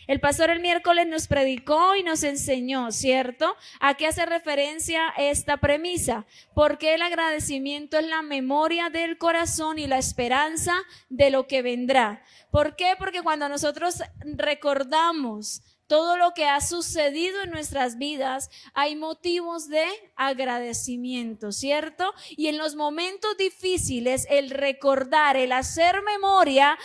El pastor el miércoles nos predicó y nos enseñó, ¿cierto? ¿A qué hace referencia esta premisa? Porque el agradecimiento es la memoria del corazón y la esperanza de lo que vendrá. ¿Por qué? Porque cuando nosotros recordamos todo lo que ha sucedido en nuestras vidas, hay motivos de agradecimiento, ¿cierto? Y en los momentos difíciles, el recordar, el hacer memoria,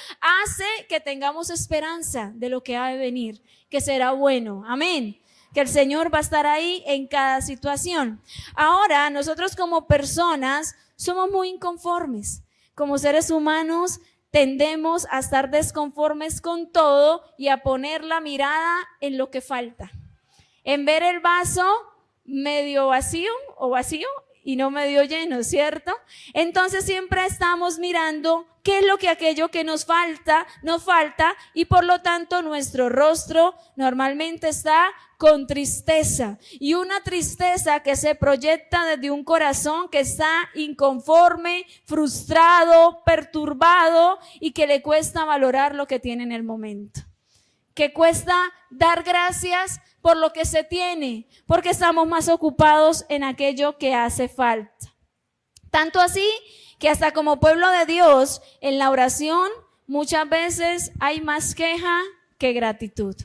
hace que tengamos esperanza de lo que ha de venir, que será bueno. Amén. Que el Señor va a estar ahí en cada situación. Ahora, nosotros como personas somos muy inconformes. Como seres humanos, tendemos a estar desconformes con todo y a poner la mirada en lo que falta, en ver el vaso medio vacío o vacío y no medio lleno, ¿cierto? Entonces siempre estamos mirando qué es lo que aquello que nos falta y por lo tanto nuestro rostro normalmente está con tristeza, y una tristeza que se proyecta desde un corazón que está inconforme, frustrado, perturbado y que le cuesta valorar lo que tiene en el momento, que cuesta dar gracias por lo que se tiene, porque estamos más ocupados en aquello que hace falta. Tanto así que hasta como pueblo de Dios, en la oración muchas veces hay más queja que gratitud.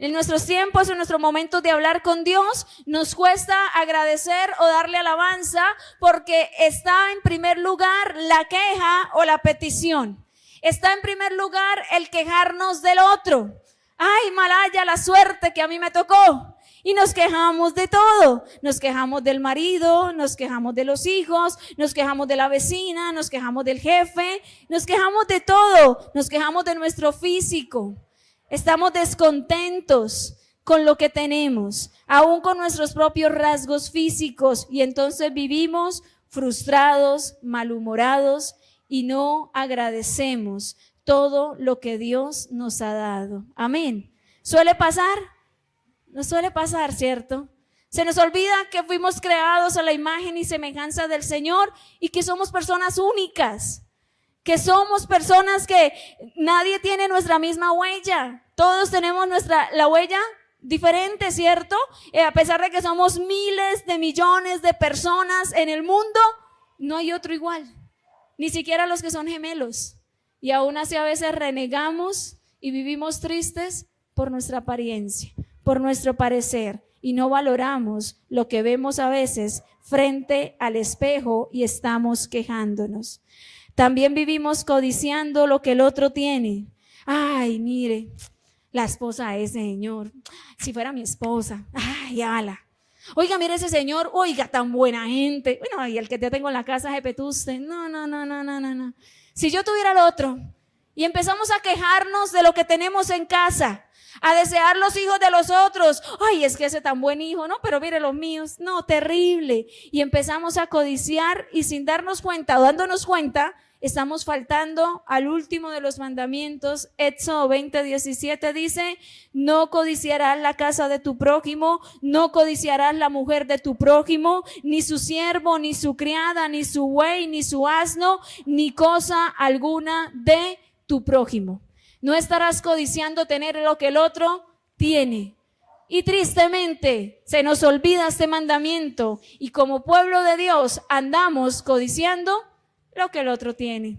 En nuestros tiempos, en nuestros momentos de hablar con Dios, nos cuesta agradecer o darle alabanza porque está en primer lugar la queja o la petición. Está en primer lugar el quejarnos del otro. Ay, malaya la suerte que a mí me tocó. Y nos quejamos de todo. Nos quejamos del marido, nos quejamos de los hijos, nos quejamos de la vecina, nos quejamos del jefe, nos quejamos de todo. Nos quejamos de nuestro físico. Estamos descontentos con lo que tenemos, aún con nuestros propios rasgos físicos, y entonces vivimos frustrados, malhumorados y no agradecemos todo lo que Dios nos ha dado. Amén. ¿Suele pasar? Nos suele pasar, ¿cierto? Se nos olvida que fuimos creados a la imagen y semejanza del Señor y que somos personas únicas. Que somos personas que nadie tiene nuestra misma huella. Todos tenemos la huella diferente, ¿cierto? A pesar de que somos miles de millones de personas en el mundo, no hay otro igual. Ni siquiera los que son gemelos. Y aún así a veces renegamos y vivimos tristes por nuestra apariencia, por nuestro parecer. Y no valoramos lo que vemos a veces frente al espejo y estamos quejándonos. También vivimos codiciando lo que el otro tiene. Ay, mire, la esposa de ese señor, si fuera mi esposa, ay, ala. Oiga, mire ese señor, oiga, tan buena gente. Bueno, y el que te tengo en la casa es Petuste. No. Si yo tuviera el otro y empezamos a quejarnos de lo que tenemos en casa, a desear los hijos de los otros, ay, es que ese tan buen hijo, no, pero mire los míos, no, terrible. Y empezamos a codiciar y sin darnos cuenta o dándonos cuenta, estamos faltando al último de los mandamientos. Éxodo 20:17 dice: no codiciarás la casa de tu prójimo, no codiciarás la mujer de tu prójimo, ni su siervo, ni su criada, ni su buey, ni su asno, ni cosa alguna de tu prójimo. No estarás codiciando tener lo que el otro tiene. Y tristemente se nos olvida este mandamiento y como pueblo de Dios andamos codiciando lo que el otro tiene,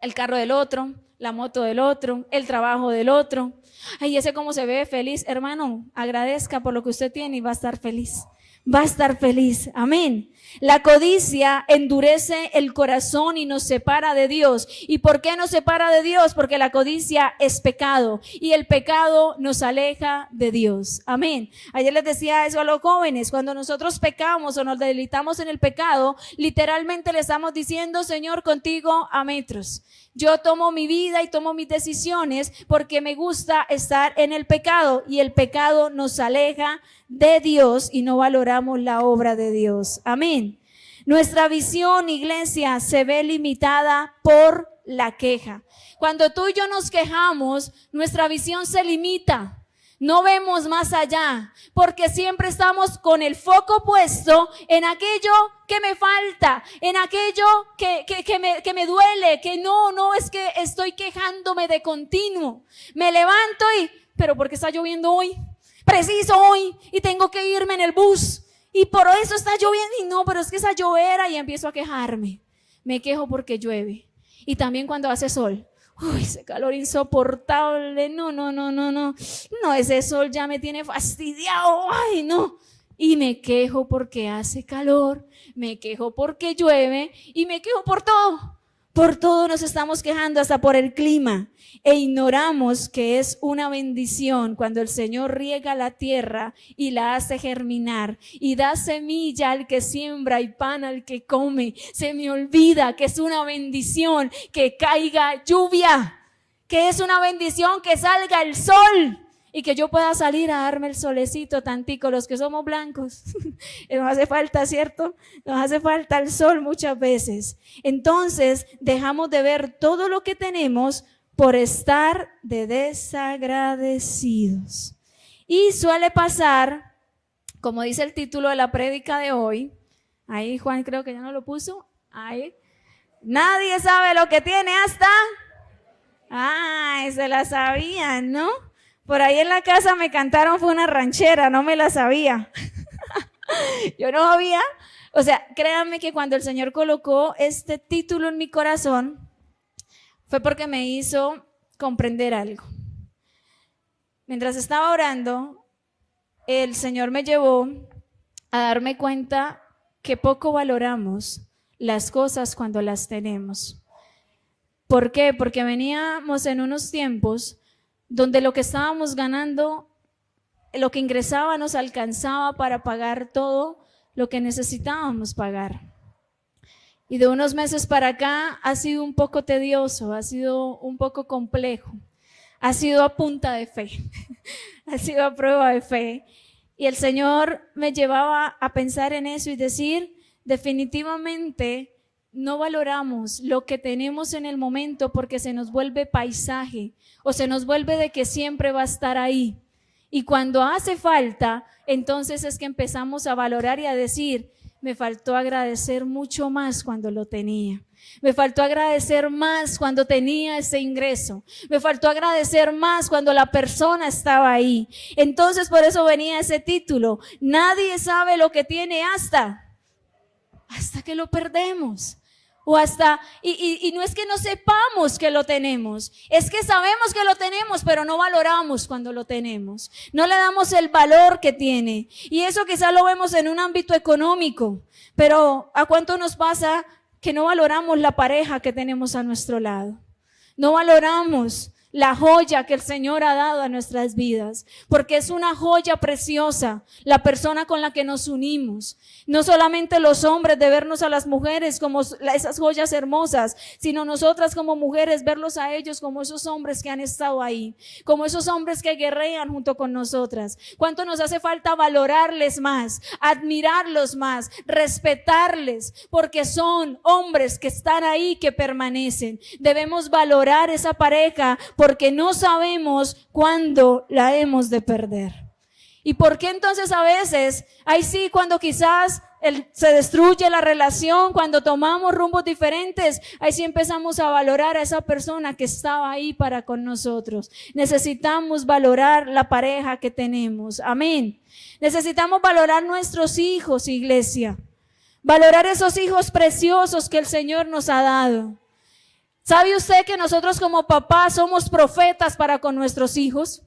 el carro del otro, la moto del otro, el trabajo del otro. Ay, ese cómo se ve feliz. Hermano, agradezca por lo que usted tiene y va a estar feliz. Va a estar feliz. Amén. La codicia endurece el corazón y nos separa de Dios. ¿Y por qué nos separa de Dios? Porque la codicia es pecado y el pecado nos aleja de Dios. Amén. Ayer les decía eso a los jóvenes. Cuando nosotros pecamos o nos deleitamos en el pecado, literalmente le estamos diciendo: Señor, contigo a metros. Yo tomo mi vida y tomo mis decisiones porque me gusta estar en el pecado, y el pecado nos aleja de Dios y no valoramos la obra de Dios. Amén. Nuestra visión, iglesia, se ve limitada por la queja. Cuando tú y yo nos quejamos, nuestra visión se limita. No vemos más allá, porque siempre estamos con el foco puesto en aquello que me falta, en aquello que me duele, que no es que estoy quejándome de continuo. Me levanto y pero ¿por qué está lloviendo hoy? Preciso hoy, y tengo que irme en el bus, y por eso está lloviendo, y no, pero es que esa llovera, y empiezo a quejarme. Me quejo porque llueve. Y también cuando hace sol. Uy, ese calor insoportable, no, ese sol ya me tiene fastidiado, ay, no. Y me quejo porque hace calor, me quejo porque llueve y me quejo por todo. Por todo nos estamos quejando, hasta por el clima. E ignoramos que es una bendición cuando el Señor riega la tierra y la hace germinar y da semilla al que siembra y pan al que come. Se me olvida que es una bendición que caiga lluvia, que es una bendición que salga el sol y que yo pueda salir a darme el solecito tantico. Los que somos blancos, nos hace falta, ¿cierto? Nos hace falta el sol muchas veces. Entonces dejamos de ver todo lo que tenemos por estar de desagradecidos. Y suele pasar, como dice el título de la prédica de hoy, ahí Juan creo que ya no lo puso, ahí, nadie sabe lo que tiene hasta, se la sabían, ¿no? Por ahí en la casa me cantaron, fue una ranchera, no me la sabía. Yo no sabía, o sea, créanme que cuando el Señor colocó este título en mi corazón, fue porque me hizo comprender algo. Mientras estaba orando, el Señor me llevó a darme cuenta que poco valoramos las cosas cuando las tenemos. ¿Por qué? Porque veníamos en unos tiempos donde lo que estábamos ganando, lo que ingresaba nos alcanzaba para pagar todo lo que necesitábamos pagar. Y de unos meses para acá ha sido un poco tedioso, ha sido un poco complejo, ha sido a punta de fe, ha sido a prueba de fe. Y el Señor me llevaba a pensar en eso y decir, definitivamente no valoramos lo que tenemos en el momento porque se nos vuelve paisaje o se nos vuelve de que siempre va a estar ahí. Y cuando hace falta, entonces es que empezamos a valorar y a decir, me faltó agradecer mucho más cuando lo tenía. Me faltó agradecer más cuando tenía ese ingreso. Me faltó agradecer más cuando la persona estaba ahí. Entonces por eso venía ese título. Nadie sabe lo que tiene hasta que lo perdemos. O hasta, y no es que no sepamos que lo tenemos, es que sabemos que lo tenemos, pero no valoramos cuando lo tenemos. No le damos el valor que tiene. Y eso quizás lo vemos en un ámbito económico, pero ¿a cuánto nos pasa que no valoramos la pareja que tenemos a nuestro lado? No valoramos la joya que el Señor ha dado a nuestras vidas, porque es una joya preciosa, la persona con la que nos unimos. No solamente los hombres de vernos a las mujeres como esas joyas hermosas, sino nosotras como mujeres verlos a ellos como esos hombres que han estado ahí, como esos hombres que guerrean junto con nosotras. ¿Cuánto nos hace falta valorarles más, admirarlos más, respetarles? Porque son hombres que están ahí, que permanecen. Debemos valorar esa pareja porque no sabemos cuándo la hemos de perder. ¿Y por qué entonces a veces, ahí sí, cuando quizás se destruye la relación, cuando tomamos rumbos diferentes, ahí sí empezamos a valorar a esa persona que estaba ahí para con nosotros? Necesitamos valorar la pareja que tenemos. Amén. Necesitamos valorar nuestros hijos, iglesia. Valorar esos hijos preciosos que el Señor nos ha dado. ¿Sabe usted que nosotros como papás somos profetas para con nuestros hijos?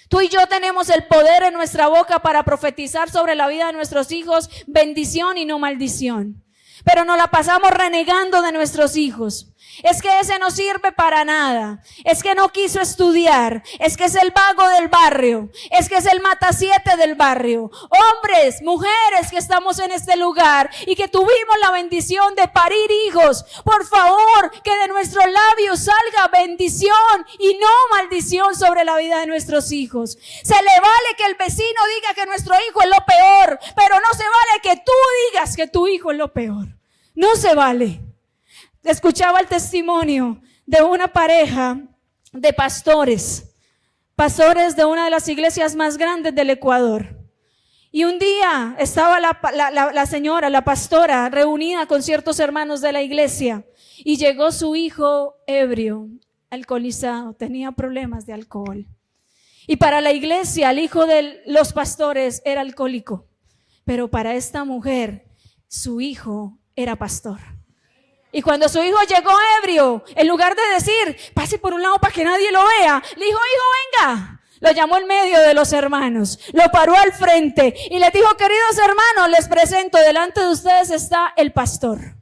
Tú y yo tenemos el poder en nuestra boca para profetizar sobre la vida de nuestros hijos, bendición y no maldición. Pero nos la pasamos renegando de nuestros hijos. Es que ese no sirve para nada. Es que no quiso estudiar. Es que es el vago del barrio. Es que es el matasiete del barrio. Hombres, mujeres que estamos en este lugar y que tuvimos la bendición de parir hijos, por favor, que de nuestros labios salga bendición y no maldición sobre la vida de nuestros hijos. Se le vale que el vecino diga que nuestro hijo es lo peor, pero no se vale que tú digas que tu hijo es lo peor. No se vale. Escuchaba el testimonio de una pareja de pastores de una de las iglesias más grandes del Ecuador. Y un día estaba la señora, la pastora, reunida con ciertos hermanos de la iglesia, y llegó su hijo ebrio, alcoholizado, tenía problemas de alcohol. Y para la iglesia, el hijo de los pastores era alcohólico. Pero para esta mujer, su hijo era pastor. Y cuando su hijo llegó ebrio, en lugar de decir, pase por un lado para que nadie lo vea, le dijo, hijo, venga. Lo llamó en medio de los hermanos, lo paró al frente y les dijo, queridos hermanos, les presento, delante de ustedes está el pastor.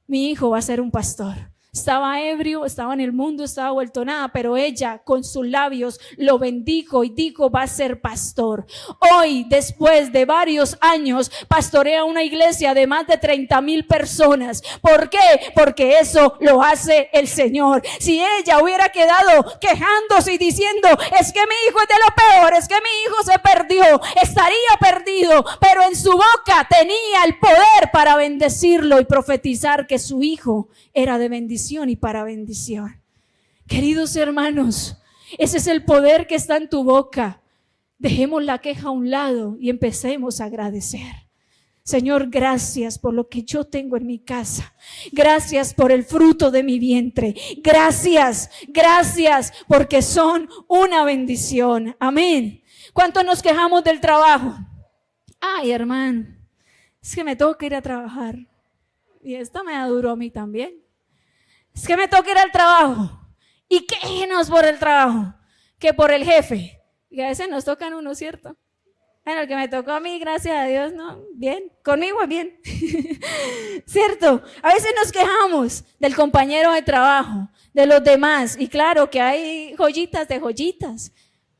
Mi hijo va a ser un pastor. Estaba ebrio, estaba en el mundo, estaba vuelto nada, pero ella con sus labios lo bendijo y dijo, va a ser pastor. Hoy, después de varios años, pastorea una iglesia de más de 30,000 personas. ¿Por qué? Porque eso lo hace el Señor. Si ella hubiera quedado quejándose y diciendo, es que mi hijo es de lo peor, es que mi hijo se perdió, estaría perdido, pero en su boca tenía el poder para bendecirlo y profetizar que su hijo era de bendición y para bendición. Queridos hermanos, ese es el poder que está en tu boca. Dejemos la queja a un lado y empecemos a agradecer. Señor, gracias por lo que yo tengo en mi casa. Gracias por el fruto de mi vientre. Gracias, gracias porque son una bendición. Amén. ¿Cuánto nos quejamos del trabajo? Ay, hermano, es que me toca ir a trabajar. Y esta me da duro a mí también. Es que me toca ir al trabajo. Y quéjenos por el trabajo, que por el jefe. Y a veces nos tocan uno, ¿cierto? Bueno, el que me tocó a mí, gracias a Dios, no, bien, conmigo es bien. ¿Cierto? A veces nos quejamos del compañero de trabajo, de los demás. Y claro que hay joyitas de joyitas.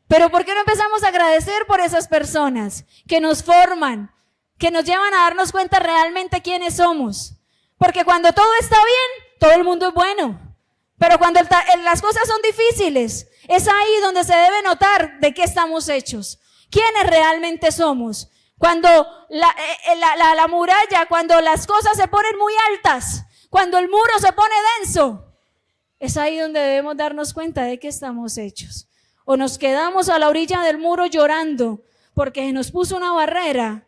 Pero ¿por qué no empezamos a agradecer por esas personas que nos forman, que nos llevan a darnos cuenta realmente quiénes somos? Porque cuando todo está bien, todo el mundo es bueno. Pero cuando las cosas son difíciles, es ahí donde se debe notar de qué estamos hechos. ¿Quiénes realmente somos? Cuando la muralla, cuando las cosas se ponen muy altas, cuando el muro se pone denso, es ahí donde debemos darnos cuenta de qué estamos hechos. O nos quedamos a la orilla del muro llorando porque nos puso una barrera,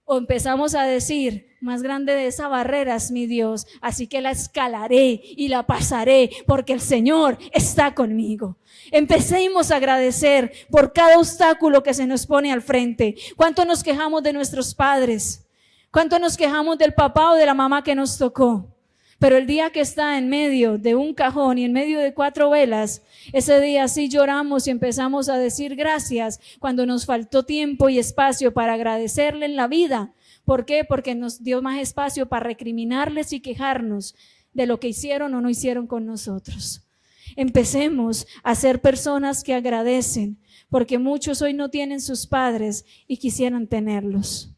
o empezamos a decir, más grande de esa barrera es mi Dios, así que la escalaré y la pasaré porque el Señor está conmigo. Empecemos a agradecer por cada obstáculo que se nos pone al frente. ¿Cuánto nos quejamos de nuestros padres? ¿Cuánto nos quejamos del papá o de la mamá que nos tocó? Pero el día que está en medio de un cajón y en medio de 4 velas, ese día sí lloramos y empezamos a decir gracias cuando nos faltó tiempo y espacio para agradecerle en la vida. ¿Por qué? Porque nos dio más espacio para recriminarles y quejarnos de lo que hicieron o no hicieron con nosotros. Empecemos a ser personas que agradecen, porque muchos hoy no tienen sus padres y quisieran tenerlos.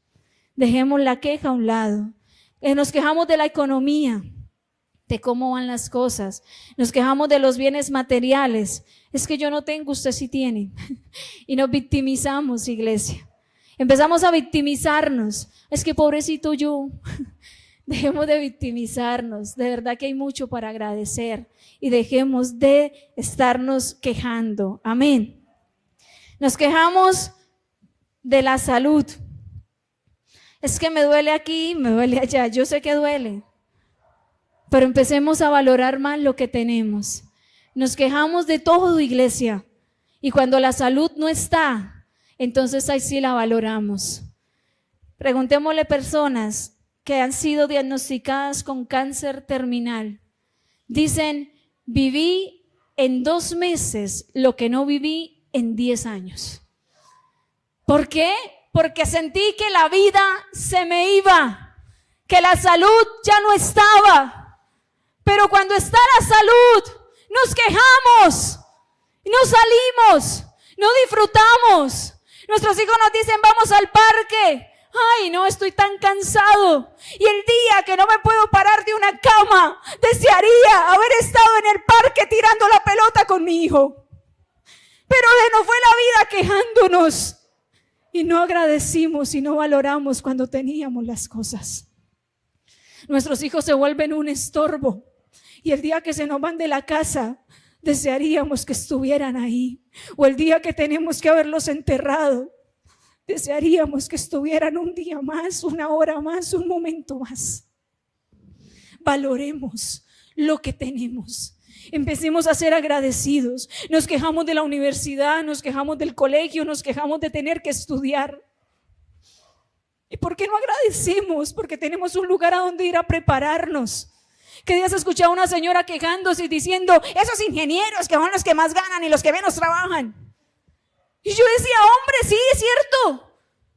Dejemos la queja a un lado. Nos quejamos de la economía, de cómo van las cosas. Nos quejamos de los bienes materiales. Es que yo no tengo, usted sí tiene. Y nos victimizamos, iglesia. Empezamos a victimizarnos. Es que pobrecito yo. Dejemos de victimizarnos. De verdad que hay mucho para agradecer. Y dejemos de estarnos quejando. Amén. Nos quejamos de la salud. Es que me duele aquí, me duele allá. Yo sé que duele. Pero empecemos a valorar más lo que tenemos. Nos quejamos de todo, iglesia. Y cuando la salud no está, entonces ahí sí la valoramos. Preguntémosle a personas que han sido diagnosticadas con cáncer terminal. Dicen, viví en 2 meses lo que no viví en 10 años. ¿Por qué? Porque sentí que la vida se me iba, que la salud ya no estaba. Pero cuando está la salud, nos quejamos, no salimos, no disfrutamos. Nuestros hijos nos dicen, vamos al parque. Ay, no, estoy tan cansado. Y el día que no me puedo parar de una cama, desearía haber estado en el parque tirando la pelota con mi hijo. Pero se nos fue la vida quejándonos. Y no agradecimos y no valoramos cuando teníamos las cosas. Nuestros hijos se vuelven un estorbo. Y el día que se nos van de la casa, desearíamos que estuvieran ahí. O el día que tenemos que haberlos enterrado, desearíamos que estuvieran un día más, una hora más, un momento más. Valoremos lo que tenemos. Empecemos a ser agradecidos. Nos quejamos de la universidad, nos quejamos del colegio, nos quejamos de tener que estudiar. ¿Y por qué no agradecemos? Porque tenemos un lugar a donde ir a prepararnos. ¿Qué días escuché a una señora quejándose y diciendo, esos ingenieros que son los que más ganan y los que menos trabajan? Y yo decía, hombre, sí, es cierto,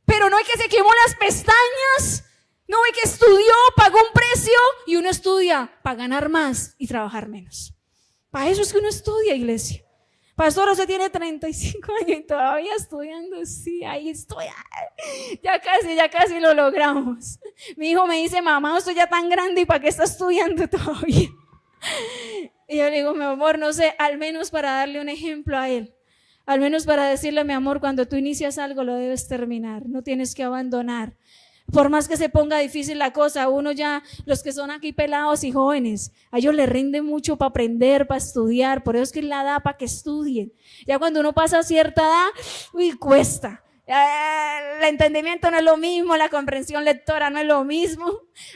pero no hay que se quemó las pestañas, no hay que estudió, pagó un precio, y uno estudia para ganar más y trabajar menos. Para eso es que uno estudia, iglesia. Pastor, usted tiene 35 años y todavía estudiando. Sí, ahí estoy. Ya casi lo logramos. Mi hijo me dice, mamá, usted ya tan grande y ¿para qué está estudiando todavía? Y yo le digo, mi amor, no sé, al menos para darle un ejemplo a él. Al menos para decirle, mi amor, cuando tú inicias algo lo debes terminar. No tienes que abandonar. Por más que se ponga difícil la cosa, uno ya, los que son aquí pelados y jóvenes, a ellos les rinde mucho para aprender, para estudiar, por eso es que es la edad para que estudien. Ya cuando uno pasa a cierta edad, cuesta. El entendimiento no es lo mismo, la comprensión lectora no es lo mismo.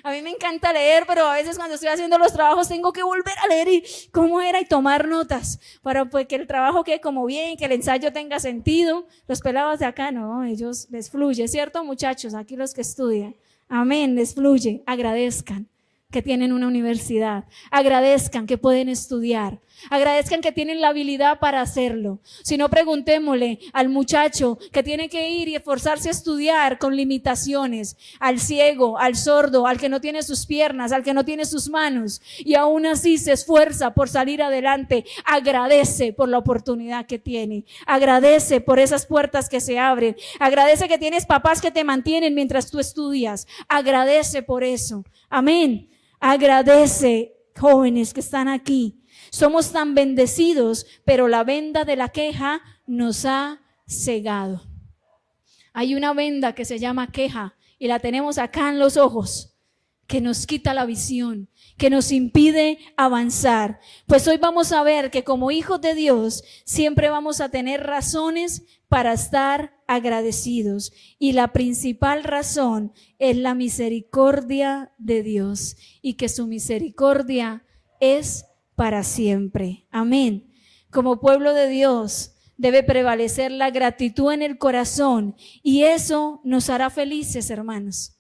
A mí me encanta leer, pero a veces cuando estoy haciendo los trabajos tengo que volver a leer y cómo era y tomar notas para pues, que el trabajo quede como bien, que el ensayo tenga sentido. Los pelados de acá no, ellos les fluye, ¿cierto, muchachos? Aquí los que estudian, amén, les fluye. Agradezcan que tienen una universidad, agradezcan que pueden estudiar, agradezcan que tienen la habilidad para hacerlo. Si no, preguntémosle al muchacho que tiene que ir y esforzarse a estudiar con limitaciones, al ciego, al sordo, al que no tiene sus piernas, al que no tiene sus manos, y aún así se esfuerza por salir adelante. Agradece por la oportunidad que tiene, agradece por esas puertas que se abren, agradece que tienes papás que te mantienen mientras tú estudias, agradece por eso, amén. Agradece, jóvenes que están aquí. Somos tan bendecidos, pero la venda de la queja nos ha cegado. Hay una venda que se llama queja y la tenemos acá en los ojos, que nos quita la visión, que nos impide avanzar. Pues hoy vamos a ver que como hijos de Dios siempre vamos a tener razones para estar agradecidos. Y la principal razón es la misericordia de Dios y que su misericordia es para siempre. Amén. Como pueblo de Dios debe prevalecer la gratitud en el corazón y eso nos hará felices, hermanos.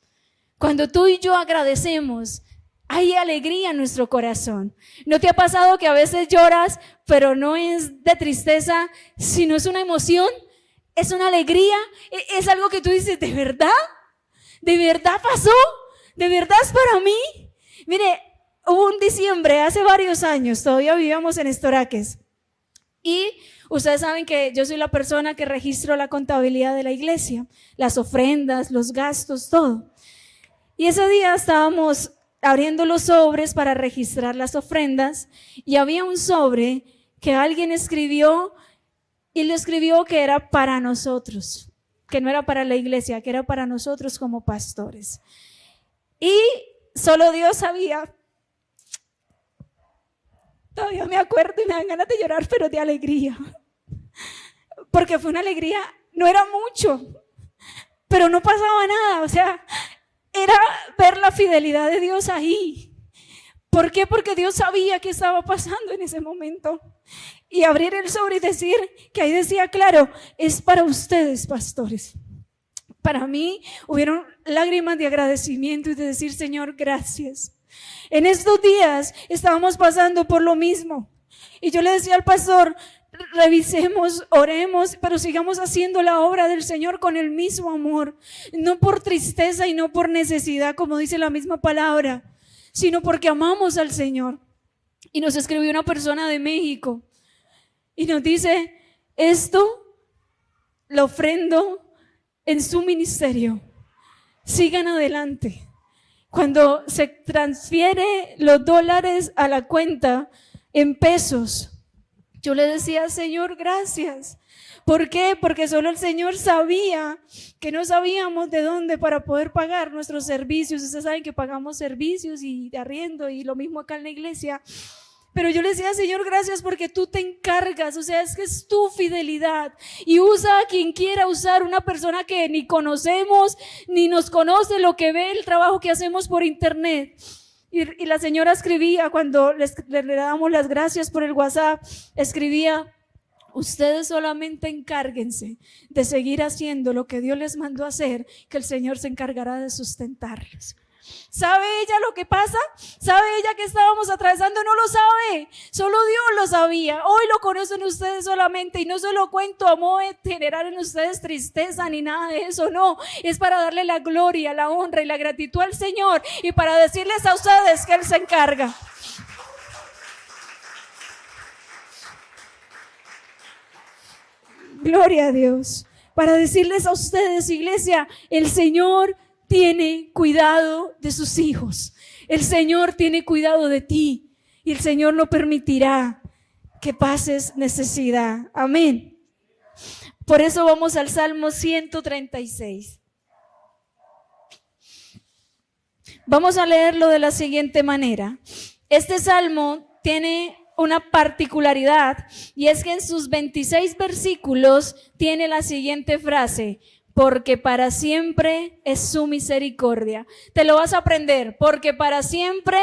Cuando tú y yo agradecemos, hay alegría en nuestro corazón. ¿No te ha pasado que a veces lloras, pero no es de tristeza, sino es una emoción? Es una alegría, es algo que tú dices, ¿de verdad? ¿De verdad pasó? ¿De verdad es para mí? Mire, hubo un diciembre, hace varios años, todavía vivíamos en Estoraques. Y ustedes saben que yo soy la persona que registro la contabilidad de la iglesia, las ofrendas, los gastos, todo. Y ese día estábamos abriendo los sobres para registrar las ofrendas y había un sobre que alguien escribió y lo escribió que era para nosotros, que no era para la iglesia, que era para nosotros como pastores. Y solo Dios sabía. Todavía me acuerdo y me dan ganas de llorar, pero de alegría. Porque fue una alegría, no era mucho, pero no pasaba nada, o sea, era ver la fidelidad de Dios ahí. ¿Por qué? Porque Dios sabía qué estaba pasando en ese momento. Y abrir el sobre y decir, que ahí decía claro, es para ustedes, pastores. Para mí hubieron lágrimas de agradecimiento y de decir, Señor, gracias. En estos días estábamos pasando por lo mismo. Y yo le decía al pastor, revisemos, oremos, pero sigamos haciendo la obra del Señor con el mismo amor. No por tristeza y no por necesidad, como dice la misma palabra, sino porque amamos al Señor. Y nos escribió una persona de México y nos dice, esto lo ofrendo en su ministerio. Sigan adelante. Cuando se transfiere los dólares a la cuenta en pesos, yo le decía, Señor, gracias. ¿Por qué? Porque solo el Señor sabía que no sabíamos de dónde para poder pagar nuestros servicios. Ustedes saben que pagamos servicios y de arriendo y lo mismo acá en la iglesia. Pero yo le decía, Señor, gracias porque tú te encargas, o sea, es que es tu fidelidad y usa a quien quiera usar, una persona que ni conocemos, ni nos conoce, lo que ve el trabajo que hacemos por internet. Y la señora escribía, cuando le damos las gracias por el WhatsApp, escribía: ustedes solamente encárguense de seguir haciendo lo que Dios les mandó a hacer, que el Señor se encargará de sustentarlos. ¿Sabe ella lo que pasa? ¿Sabe ella que estábamos atravesando? No lo sabe, solo Dios lo sabía. Hoy lo conocen ustedes solamente, y no se lo cuento a modo de generar en ustedes tristeza ni nada de eso, no. Es para darle la gloria, la honra y la gratitud al Señor, y para decirles a ustedes que Él se encarga. Gloria a Dios. Para decirles a ustedes, iglesia, el Señor tiene cuidado de sus hijos. El Señor tiene cuidado de ti, y el Señor no permitirá que pases necesidad. Amén. Por eso vamos al Salmo 136. Vamos a leerlo de la siguiente manera. Este salmo tiene una particularidad, y es que en sus 26 versículos tiene la siguiente frase: porque para siempre es su misericordia. Te lo vas a aprender: porque para siempre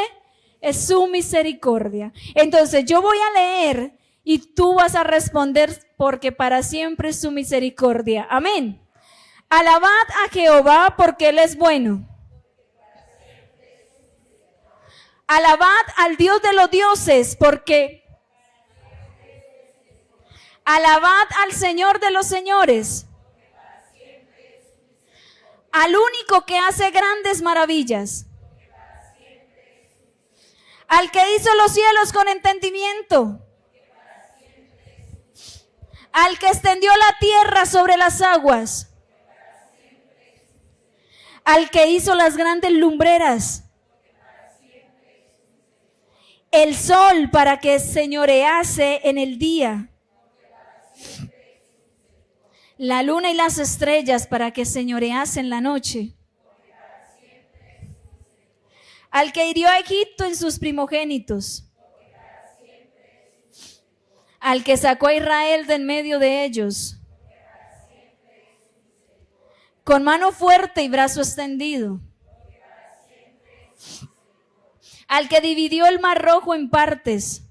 es su misericordia. Entonces yo voy a leer y tú vas a responder: porque para siempre es su misericordia. Amén. Alabad a Jehová porque Él es bueno. Alabad al Dios de los dioses, porque alabad al Señor de los señores, al único que hace grandes maravillas, al que hizo los cielos con entendimiento, al que extendió la tierra sobre las aguas, al que hizo las grandes lumbreras, el sol para que señorease en el día, la luna y las estrellas para que señorease en la noche, al que hirió a Egipto en sus primogénitos, al que sacó a Israel de en medio de ellos, con mano fuerte y brazo extendido, al que dividió el mar rojo en partes,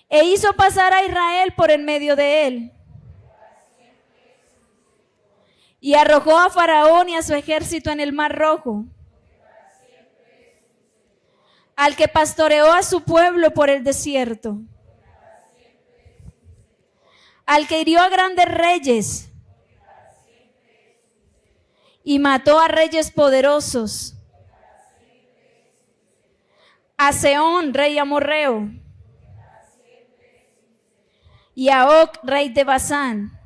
e hizo pasar a Israel por en medio de él, y arrojó a Faraón y a su ejército en el mar rojo, al que pastoreó a su pueblo por el desierto, al que hirió a grandes reyes y mató a reyes poderosos, a Sehón, rey amorreo, y a Og, rey de Basán,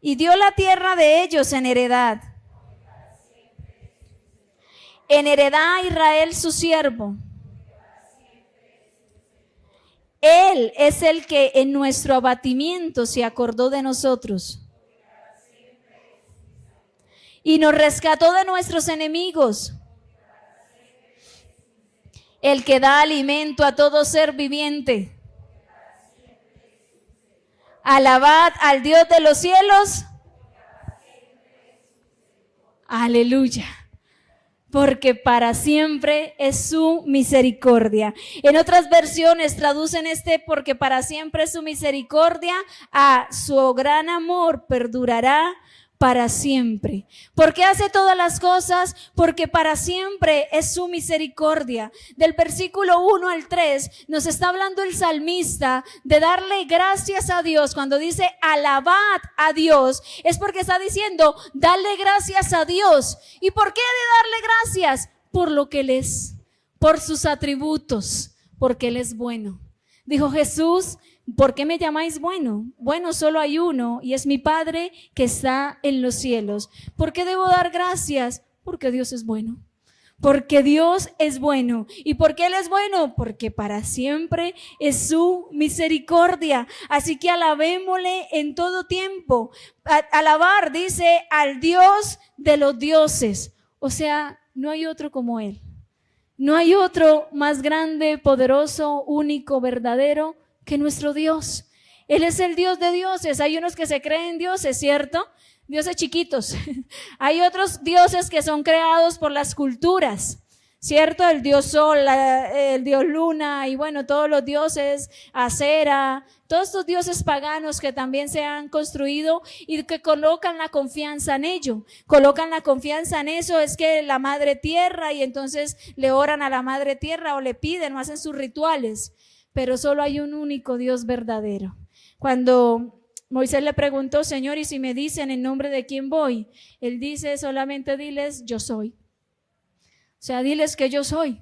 y dio la tierra de ellos en heredad a Israel su siervo. Él es el que en nuestro abatimiento se acordó de nosotros y nos rescató de nuestros enemigos, el que da alimento a todo ser viviente. Alabad al Dios de los cielos. Aleluya. Porque para siempre es su misericordia. En otras versiones traducen porque para siempre es su misericordia a su gran amor perdurará para siempre. ¿Por qué hace todas las cosas? Porque para siempre es su misericordia. Del versículo 1 al 3 nos está hablando el salmista de darle gracias a Dios. Cuando dice alabad a Dios, es porque está diciendo dale gracias a Dios. ¿Y por qué de darle gracias? Por lo que Él es, por sus atributos, porque Él es bueno. Dijo Jesús: ¿por qué me llamáis bueno? Bueno, solo hay uno, y es mi Padre que está en los cielos. ¿Por qué debo dar gracias? Porque Dios es bueno. Porque Dios es bueno. ¿Y por qué Él es bueno? Porque para siempre es su misericordia. Así que alabémosle en todo tiempo. Alabar, dice, al Dios de los dioses. O sea, no hay otro como Él. No hay otro más grande, poderoso, único, verdadero que nuestro Dios. Él es el Dios de dioses. Hay unos que se creen dioses, ¿cierto? Dioses chiquitos. Hay otros dioses que son creados por las culturas, ¿cierto? El dios sol, el dios luna y bueno, todos los dioses, Acera, todos estos dioses paganos que también se han construido y que colocan la confianza en ello. Colocan la confianza en eso, es que la madre tierra, y entonces le oran a la madre tierra o le piden o hacen sus rituales. Pero solo hay un único Dios verdadero. Cuando Moisés le preguntó, Señor, ¿y si me dicen en nombre de quién voy? Él dice, solamente diles, yo soy. O sea, diles que yo soy.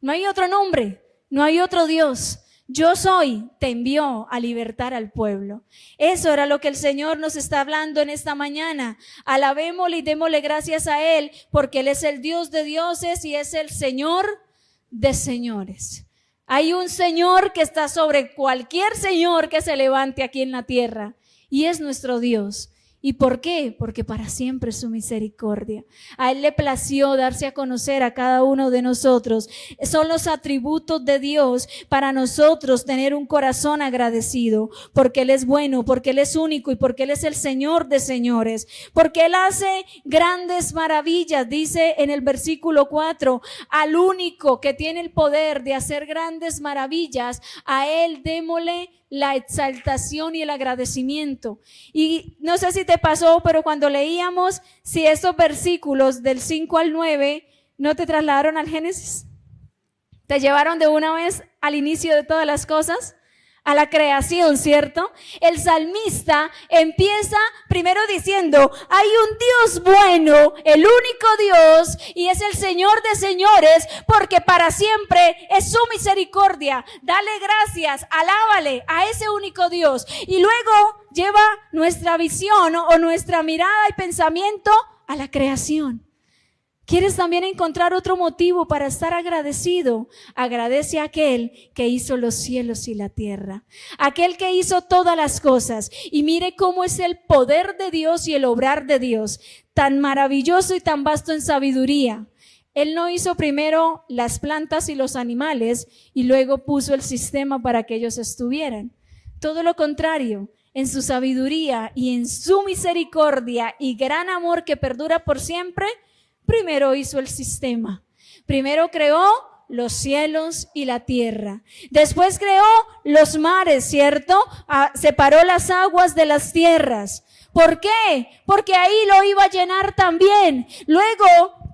No hay otro nombre, no hay otro Dios. Yo soy, te envió a libertar al pueblo. Eso era lo que el Señor nos está hablando en esta mañana. Alabémosle y démosle gracias a Él, porque Él es el Dios de dioses y es el Señor de señores. Hay un Señor que está sobre cualquier Señor que se levante aquí en la tierra, y es nuestro Dios. ¿Y por qué? Porque para siempre es su misericordia. A Él le plació darse a conocer a cada uno de nosotros. Son los atributos de Dios para nosotros tener un corazón agradecido, porque Él es bueno, porque Él es único y porque Él es el Señor de señores, porque Él hace grandes maravillas. Dice en el versículo 4, al único que tiene el poder de hacer grandes maravillas, a Él démosle la exaltación y el agradecimiento. Y no sé si te pasó, pero cuando leíamos, si esos versículos del 5 al 9 no te trasladaron al Génesis, te llevaron de una vez al inicio de todas las cosas, a la creación, ¿cierto? El salmista empieza primero diciendo, hay un Dios bueno, el único Dios, y es el Señor de señores, porque para siempre es su misericordia. Dale gracias, alábale a ese único Dios. Y luego lleva nuestra visión o nuestra mirada y pensamiento a la creación. ¿Quieres también encontrar otro motivo para estar agradecido? Agradece a aquel que hizo los cielos y la tierra, aquel que hizo todas las cosas. Y mire cómo es el poder de Dios y el obrar de Dios, tan maravilloso y tan vasto en sabiduría. Él no hizo primero las plantas y los animales y luego puso el sistema para que ellos estuvieran. Todo lo contrario. En su sabiduría y en su misericordia y gran amor que perdura por siempre, primero hizo el sistema. Primero creó los cielos y la tierra. Después creó los mares, ¿cierto? Separó las aguas de las tierras. ¿Por qué? Porque ahí lo iba a llenar también. Luego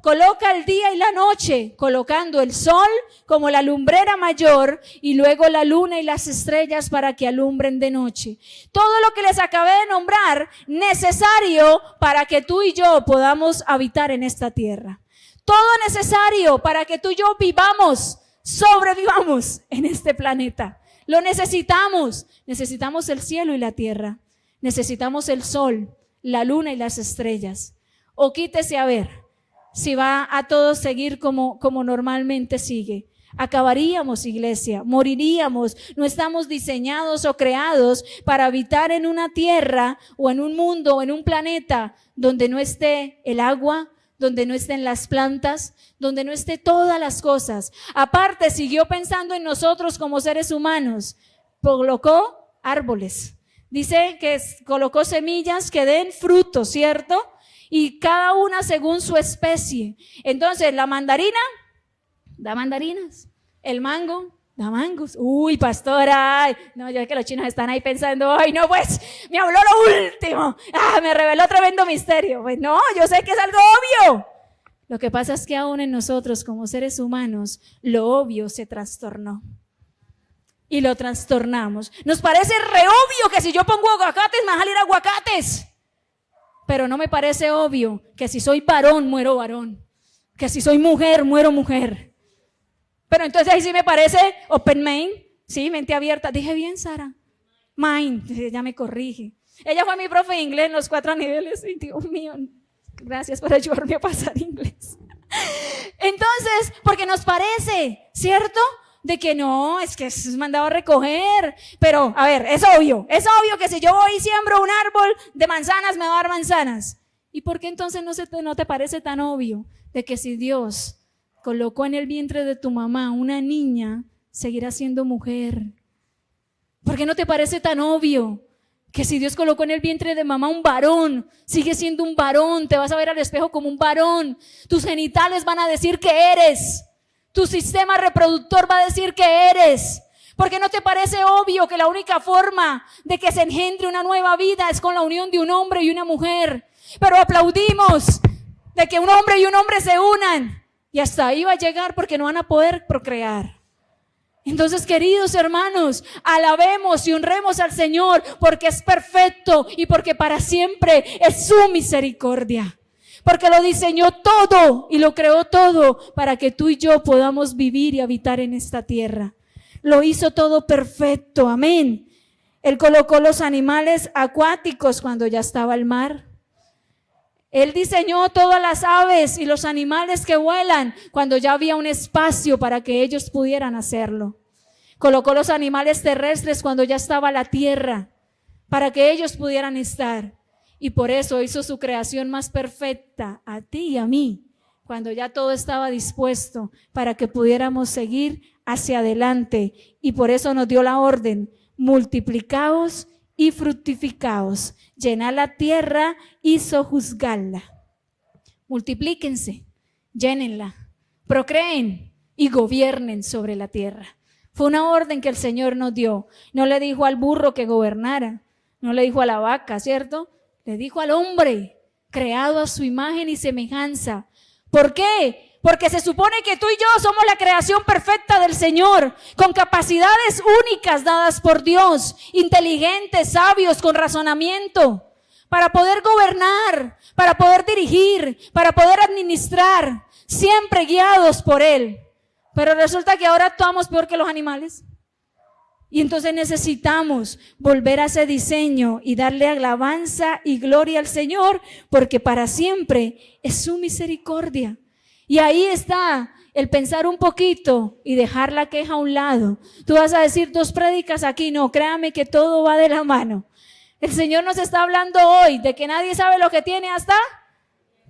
coloca el día y la noche, colocando el sol como la lumbrera mayor y luego la luna y las estrellas para que alumbren de noche. Todo lo que les acabé de nombrar, necesario para que tú y yo podamos habitar en esta tierra. Todo necesario para que tú y yo vivamos, sobrevivamos en este planeta. Lo necesitamos. Necesitamos el cielo y la tierra. Necesitamos el sol, la luna y las estrellas. O quítese a ver si va a todos seguir como normalmente sigue. Acabaríamos, iglesia, moriríamos. No estamos diseñados o creados para habitar en una tierra o en un mundo o en un planeta donde no esté el agua, donde no estén las plantas, donde no esté todas las cosas. Aparte, siguió pensando en nosotros como seres humanos. Colocó árboles. Dice que colocó semillas que den fruto, ¿cierto? Y cada una según su especie. Entonces, la mandarina da mandarinas. El mango da mangos. Uy, pastora, ay, no, yo sé que los chinos están ahí pensando, ay, no, pues, me habló lo último. Me reveló tremendo misterio. Pues no, yo sé que es algo obvio. Lo que pasa es que aún en nosotros, como seres humanos, lo obvio se trastornó. Y lo trastornamos. Nos parece re obvio que si yo pongo aguacates, me van a salir aguacates. Pero no me parece obvio que si soy varón, muero varón. Que si soy mujer, muero mujer. Pero entonces ahí sí me parece open mind, sí, mente abierta. Dije bien, Sara. Mind, ella me corrige. Ella fue mi profe de inglés en los 4 niveles. Y Dios mío, gracias por ayudarme a pasar inglés. Entonces, porque nos parece, ¿cierto? De que no, es que es mandado a recoger. Pero, a ver, es obvio que si yo voy y siembro un árbol de manzanas, me va a dar manzanas. ¿Y por qué entonces no te parece tan obvio de que si Dios colocó en el vientre de tu mamá una niña, seguirá siendo mujer? ¿Por qué no te parece tan obvio que si Dios colocó en el vientre de mamá un varón, sigue siendo un varón? Te vas a ver al espejo como un varón. Tus genitales van a decir que eres. Tu sistema reproductor va a decir que eres. ¿Por qué no te parece obvio que la única forma de que se engendre una nueva vida es con la unión de un hombre y una mujer? Pero aplaudimos de que un hombre y un hombre se unan y hasta ahí va a llegar porque no van a poder procrear. Entonces, queridos hermanos, alabemos y honremos al Señor porque es perfecto y porque para siempre es su misericordia. Porque lo diseñó todo y lo creó todo para que tú y yo podamos vivir y habitar en esta tierra. Lo hizo todo perfecto, amén. Él colocó los animales acuáticos cuando ya estaba el mar. Él diseñó todas las aves y los animales que vuelan cuando ya había un espacio para que ellos pudieran hacerlo. Colocó los animales terrestres cuando ya estaba la tierra para que ellos pudieran estar. Y por eso hizo su creación más perfecta a ti y a mí, cuando ya todo estaba dispuesto para que pudiéramos seguir hacia adelante. Y por eso nos dio la orden: multiplicaos y fructificaos, llenad la tierra y sojuzgadla. Multiplíquense, llénenla, procreen y gobiernen sobre la tierra. Fue una orden que el Señor nos dio. No le dijo al burro que gobernara, no le dijo a la vaca, ¿cierto? Le dijo al hombre, creado a su imagen y semejanza. ¿Por qué? Porque se supone que tú y yo somos la creación perfecta del Señor, con capacidades únicas dadas por Dios, inteligentes, sabios, con razonamiento, para poder gobernar, para poder dirigir, para poder administrar, siempre guiados por Él. Pero resulta que ahora actuamos peor que los animales. Y entonces necesitamos volver a ese diseño y darle alabanza y gloria al Señor, porque para siempre es su misericordia. Y ahí está el pensar un poquito y dejar la queja a un lado. Tú vas a decir 2 prédicas aquí, no, créame que todo va de la mano. El Señor nos está hablando hoy de que nadie sabe lo que tiene hasta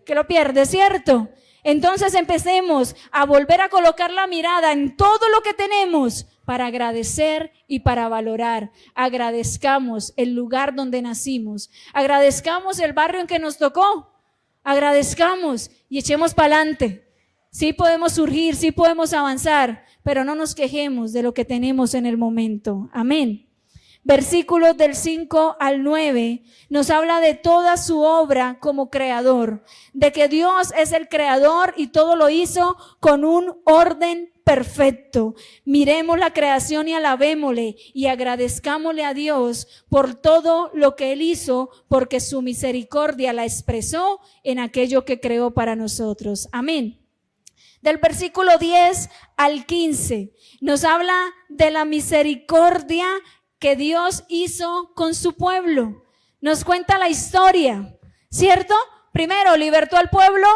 que lo pierde, ¿cierto? Entonces empecemos a volver a colocar la mirada en todo lo que tenemos para agradecer y para valorar. Agradezcamos el lugar donde nacimos, agradezcamos el barrio en que nos tocó, agradezcamos y echemos para adelante. Sí podemos surgir, sí podemos avanzar, pero no nos quejemos de lo que tenemos en el momento. Amén. Versículos del 5 al 9 nos habla de toda su obra como creador, de que Dios es el creador y todo lo hizo con un orden perfecto. Miremos la creación y alabémosle y agradezcámosle a Dios por todo lo que Él hizo, porque su misericordia la expresó en aquello que creó para nosotros. Amén. Del versículo 10 al 15 nos habla de la misericordia que Dios hizo con su pueblo. Nos cuenta la historia, ¿cierto? Primero libertó al pueblo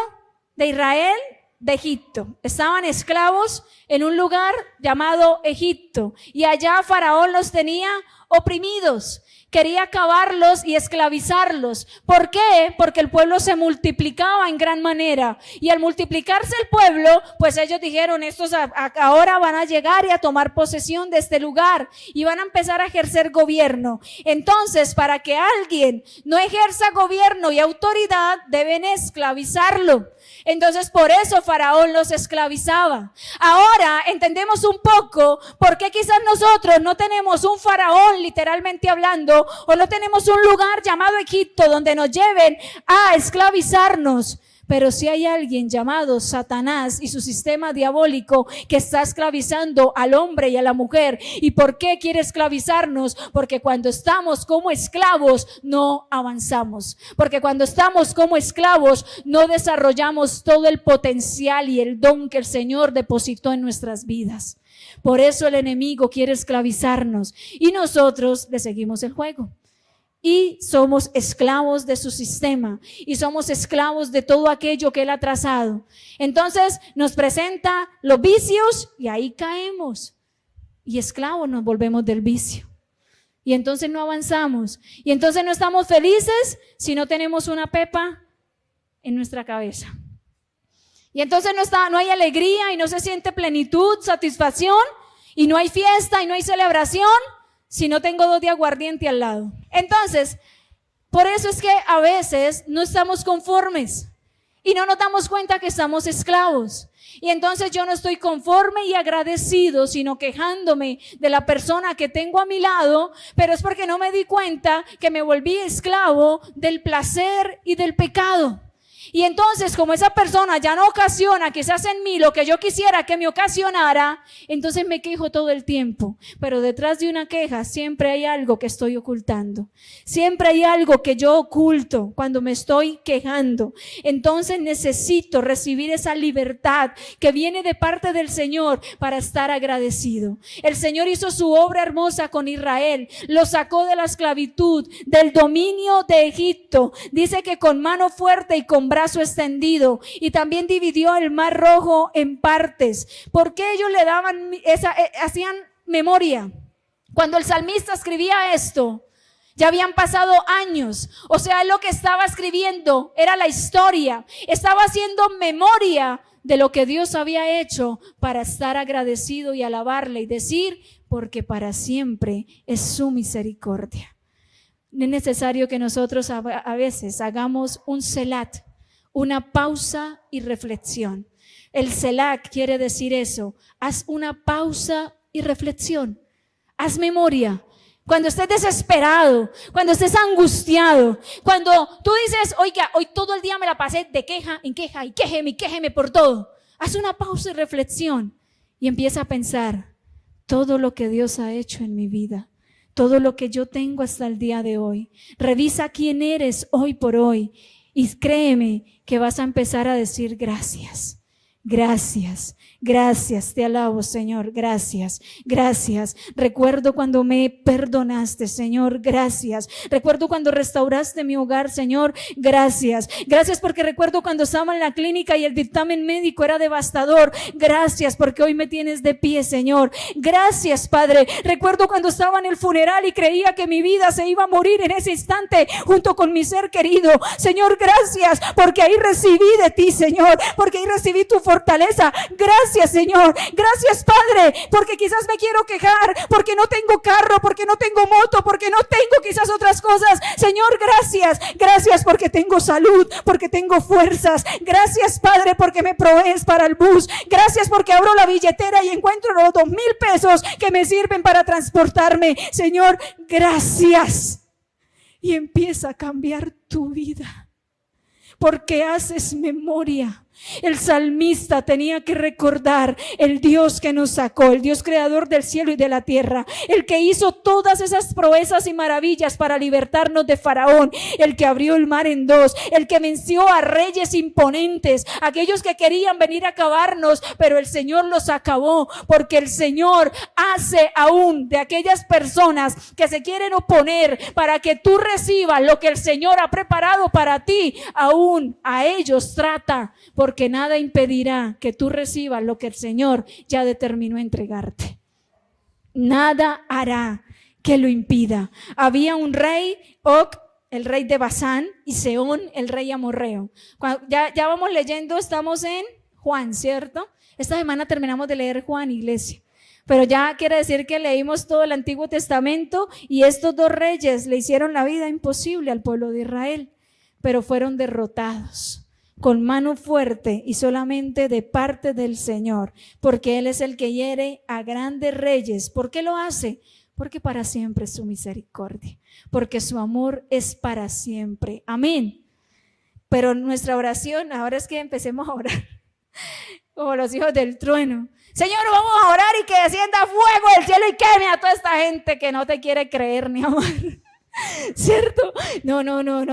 de Israel de Egipto. Estaban esclavos en un lugar llamado Egipto y allá Faraón los tenía oprimidos. Quería acabarlos y esclavizarlos. ¿Por qué? Porque el pueblo se multiplicaba en gran manera. Y al multiplicarse el pueblo, pues ellos dijeron, estos ahora van a llegar y a tomar posesión de este lugar y van a empezar a ejercer gobierno. Entonces, para que alguien no ejerza gobierno y autoridad, deben esclavizarlo. Entonces, por eso Faraón los esclavizaba. Ahora entendemos un poco por qué quizás nosotros no tenemos un Faraón, literalmente hablando, o no tenemos un lugar llamado Egipto donde nos lleven a esclavizarnos. Pero si hay alguien llamado Satanás y su sistema diabólico que está esclavizando al hombre y a la mujer. ¿Y por qué quiere esclavizarnos? Porque cuando estamos como esclavos no avanzamos. Porque cuando estamos como esclavos no desarrollamos todo el potencial y el don que el Señor depositó en nuestras vidas. Por eso el enemigo quiere esclavizarnos y nosotros le seguimos el juego. Y somos esclavos de su sistema y somos esclavos de todo aquello que Él ha trazado. Entonces nos presenta los vicios y ahí caemos. Y esclavos nos volvemos del vicio. Y entonces no avanzamos. Y entonces no estamos felices si no tenemos una pepa en nuestra cabeza. Y entonces no hay alegría y no se siente plenitud, satisfacción, y no hay fiesta y no hay celebración si no tengo 2 de aguardiente al lado? Entonces, por eso es que a veces no estamos conformes y no nos damos cuenta que estamos esclavos. Y entonces yo no estoy conforme y agradecido, sino quejándome de la persona que tengo a mi lado, pero es porque no me di cuenta que me volví esclavo del placer y del pecado. Y entonces, como esa persona ya no ocasiona quizás en mí lo que yo quisiera que me ocasionara, entonces me quejo todo el tiempo. Pero detrás de una queja siempre hay algo que estoy ocultando. Siempre hay algo que yo oculto cuando me estoy quejando. Entonces necesito recibir esa libertad que viene de parte del Señor para estar agradecido. El Señor hizo su obra hermosa con Israel. Lo sacó de la esclavitud, del dominio de Egipto. Dice que con mano fuerte y con brazo extendido, y también dividió el mar Rojo en partes. ¿Por qué ellos le daban hacían memoria? Cuando el salmista escribía esto, ya habían pasado años. O sea, lo que estaba escribiendo era la historia. Estaba haciendo memoria de lo que Dios había hecho para estar agradecido y alabarle y decir, porque para siempre es su misericordia. Es necesario que nosotros a veces hagamos un selat, una pausa y reflexión. El selat quiere decir eso. Haz una pausa y reflexión. Haz memoria. Cuando estés desesperado, cuando estés angustiado, cuando tú dices, oiga, hoy todo el día me la pasé de queja en queja y quéjeme por todo. Haz una pausa y reflexión y empieza a pensar todo lo que Dios ha hecho en mi vida. Todo lo que yo tengo hasta el día de hoy. Revisa quién eres hoy por hoy. Y créeme que vas a empezar a decir gracias, gracias, gracias, te alabo, Señor, gracias, gracias. Recuerdo cuando me perdonaste, Señor, gracias. Recuerdo cuando restauraste mi hogar, Señor, gracias. Gracias porque recuerdo cuando estaba en la clínica y el dictamen médico era devastador. Gracias porque hoy me tienes de pie, Señor. Gracias, Padre. Recuerdo cuando estaba en el funeral y creía que mi vida se iba a morir en ese instante junto con mi ser querido. Señor, gracias porque ahí recibí de ti, Señor, porque ahí recibí tu fortaleza. Gracias, Señor. Gracias, Padre, porque quizás me quiero quejar, porque no tengo carro, porque no tengo moto, porque no tengo quizás otras cosas. Señor, gracias. Gracias porque tengo salud, porque tengo fuerzas. Gracias, Padre, porque me provees para el bus. Gracias porque abro la billetera y encuentro los 2,000 pesos que me sirven para transportarme. Señor, gracias. Y empieza a cambiar tu vida, porque haces memoria. El salmista tenía que recordar el Dios que nos sacó, el Dios creador del cielo y de la tierra, el que hizo todas esas proezas y maravillas para libertarnos de Faraón, el que abrió el mar en 2, el que venció a reyes imponentes, aquellos que querían venir a acabarnos, pero el Señor los acabó, porque el Señor hace aún de aquellas personas que se quieren oponer para que tú recibas lo que el Señor ha preparado para ti, aún a ellos trata, porque nada impedirá que tú recibas lo que el Señor ya determinó entregarte. Nada hará que lo impida. Había un rey, Og, el rey de Basán, y Sehón, el rey amorreo. Ya vamos leyendo, estamos en Juan, ¿cierto? Esta semana terminamos de leer Juan, iglesia. Pero ya quiere decir que leímos todo el Antiguo Testamento y estos 2 reyes le hicieron la vida imposible al pueblo de Israel, pero fueron derrotados con mano fuerte y solamente de parte del Señor, porque Él es el que hiere a grandes reyes. ¿Por qué lo hace? Porque para siempre es su misericordia, porque su amor es para siempre. Amén. Pero nuestra oración ahora es que empecemos a orar como los hijos del trueno. Señor, vamos a orar y que descienda fuego del cielo y queme a toda esta gente que no te quiere creer ni amar. ¿Cierto? No,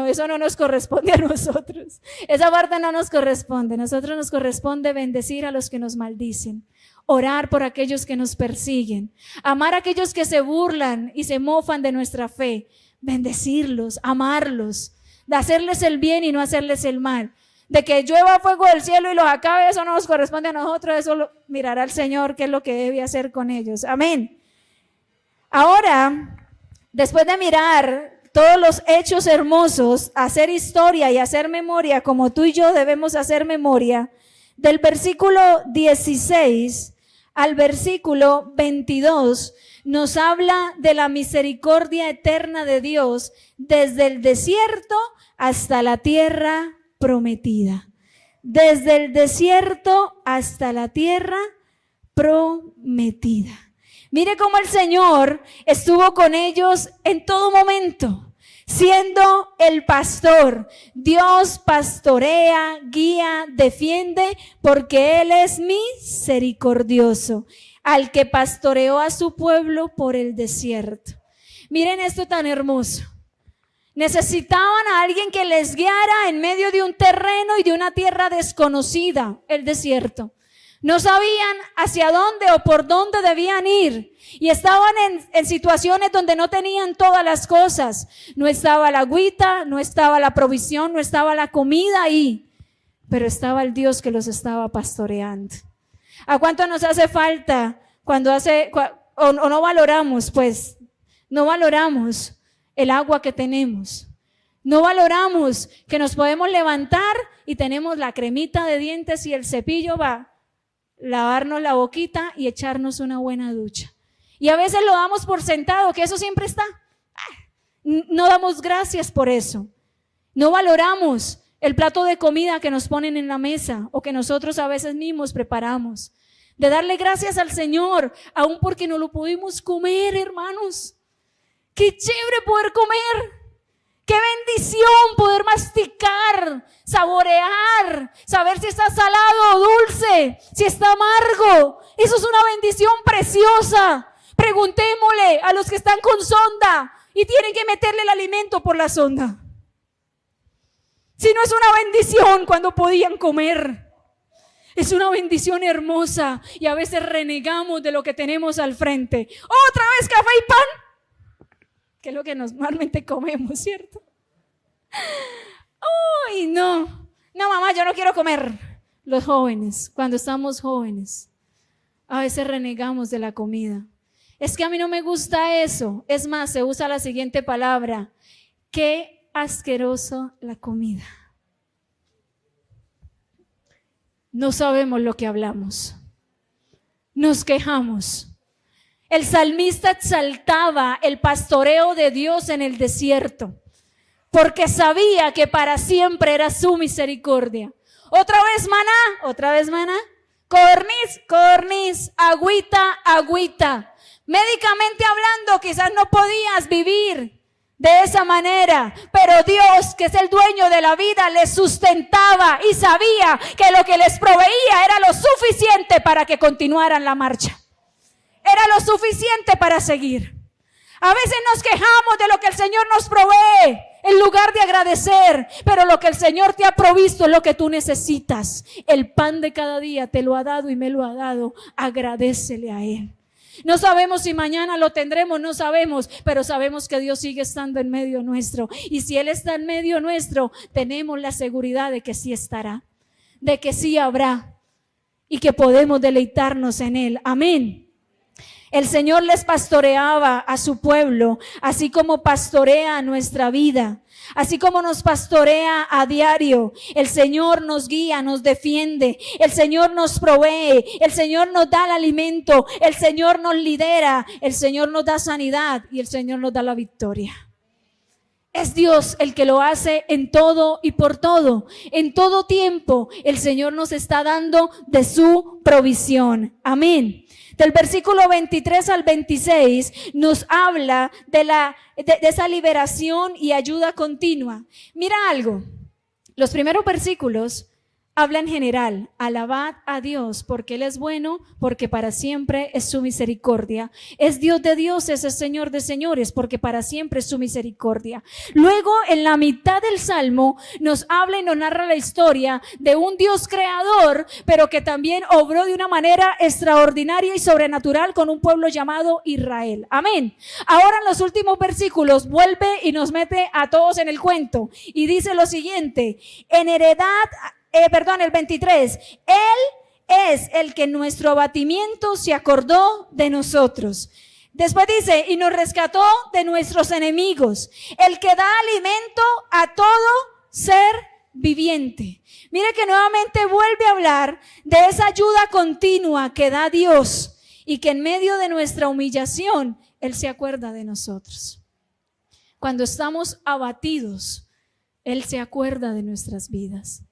eso no nos corresponde a nosotros. Esa parte no nos corresponde. A nosotros nos corresponde bendecir a los que nos maldicen, orar por aquellos que nos persiguen, amar a aquellos que se burlan y se mofan de nuestra fe, bendecirlos, amarlos, de hacerles el bien y no hacerles el mal. De que llueva fuego del cielo y los acabe, eso no nos corresponde a nosotros, eso lo mirará el Señor, qué es lo que debe hacer con ellos. Amén. Ahora, después de mirar todos los hechos hermosos, hacer historia y hacer memoria, como tú y yo debemos hacer memoria, del versículo 16 al versículo 22, nos habla de la misericordia eterna de Dios desde el desierto hasta la tierra prometida. Desde el desierto hasta la tierra prometida. Mire cómo el Señor estuvo con ellos en todo momento, siendo el pastor. Dios pastorea, guía, defiende, porque Él es misericordioso, al que pastoreó a su pueblo por el desierto. Miren esto tan hermoso. Necesitaban a alguien que les guiara en medio de un terreno y de una tierra desconocida, el desierto. No sabían hacia dónde o por dónde debían ir y estaban en situaciones donde no tenían todas las cosas. No estaba la agüita, no estaba la provisión, no estaba la comida ahí, pero estaba el Dios que los estaba pastoreando. ¿A cuánto nos hace falta cuando o no valoramos, pues, no valoramos el agua que tenemos? No valoramos que nos podemos levantar y tenemos la cremita de dientes y el cepillo va lavarnos la boquita y echarnos una buena ducha. Y a veces lo damos por sentado, que eso siempre está. No damos gracias por eso. No valoramos el plato de comida que nos ponen en la mesa o que nosotros a veces mismos preparamos. De darle gracias al Señor, aún porque no lo pudimos comer, hermanos. Qué chévere poder comer. Qué bendición poder masticar, saborear, saber si está salado o dulce, si está amargo. Eso es una bendición preciosa. Preguntémosle a los que están con sonda y tienen que meterle el alimento por la sonda. Si no es una bendición cuando podían comer. Es una bendición hermosa y a veces renegamos de lo que tenemos al frente. ¿Otra vez café y pan? Que es lo que normalmente comemos, ¿cierto? ¡Uy, no! No, mamá, yo no quiero comer. Los jóvenes, cuando estamos jóvenes, a veces renegamos de la comida. Es que a mí no me gusta eso. Es más, se usa la siguiente palabra. ¡Qué asqueroso la comida! No sabemos lo que hablamos. Nos quejamos. El salmista exaltaba el pastoreo de Dios en el desierto, porque sabía que para siempre era su misericordia. Otra vez maná, codorniz, codorniz, agüita, agüita. Médicamente hablando, quizás no podías vivir de esa manera, pero Dios, que es el dueño de la vida, les sustentaba y sabía que lo que les proveía era lo suficiente para que continuaran la marcha. Era lo suficiente para seguir. A veces nos quejamos de lo que el Señor nos provee en lugar de agradecer, pero lo que el Señor te ha provisto es lo que tú necesitas. El pan de cada día te lo ha dado y me lo ha dado. Agradécele a Él. No sabemos si mañana lo tendremos, no sabemos, pero sabemos que Dios sigue estando en medio nuestro. Y si Él está en medio nuestro, tenemos la seguridad de que sí estará, de que sí habrá y que podemos deleitarnos en Él. Amén. El Señor les pastoreaba a su pueblo, así como pastorea nuestra vida, así como nos pastorea a diario. El Señor nos guía, nos defiende, el Señor nos provee, el Señor nos da el alimento, el Señor nos lidera, el Señor nos da sanidad y el Señor nos da la victoria. Es Dios el que lo hace en todo y por todo. En todo tiempo el Señor nos está dando de su provisión. Amén. Del versículo 23 al 26 nos habla de esa liberación y ayuda continua. Mira algo, los primeros versículos habla en general, alabad a Dios porque Él es bueno, porque para siempre es su misericordia. Es Dios de dioses, es Señor de señores, porque para siempre es su misericordia. Luego, en la mitad del Salmo, nos habla y nos narra la historia de un Dios creador, pero que también obró de una manera extraordinaria y sobrenatural con un pueblo llamado Israel. Amén. Ahora en los últimos versículos vuelve y nos mete a todos en el cuento y dice lo siguiente, el 23, Él es el que en nuestro abatimiento se acordó de nosotros. Después dice, y nos rescató de nuestros enemigos, el que da alimento a todo ser viviente. Mire que nuevamente vuelve a hablar de esa ayuda continua que da Dios y que en medio de nuestra humillación, Él se acuerda de nosotros. Cuando estamos abatidos, Él se acuerda de nuestras vidas.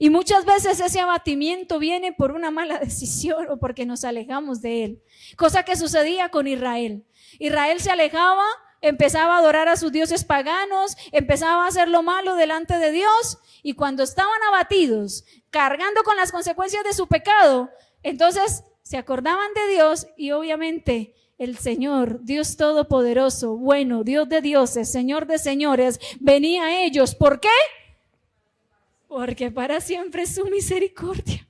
Y muchas veces ese abatimiento viene por una mala decisión o porque nos alejamos de Él. Cosa que sucedía con Israel. Israel se alejaba, empezaba a adorar a sus dioses paganos, empezaba a hacer lo malo delante de Dios, y cuando estaban abatidos, cargando con las consecuencias de su pecado, entonces se acordaban de Dios y obviamente el Señor, Dios Todopoderoso, bueno, Dios de dioses, Señor de señores, venía a ellos. ¿Por qué? Porque para siempre es su misericordia.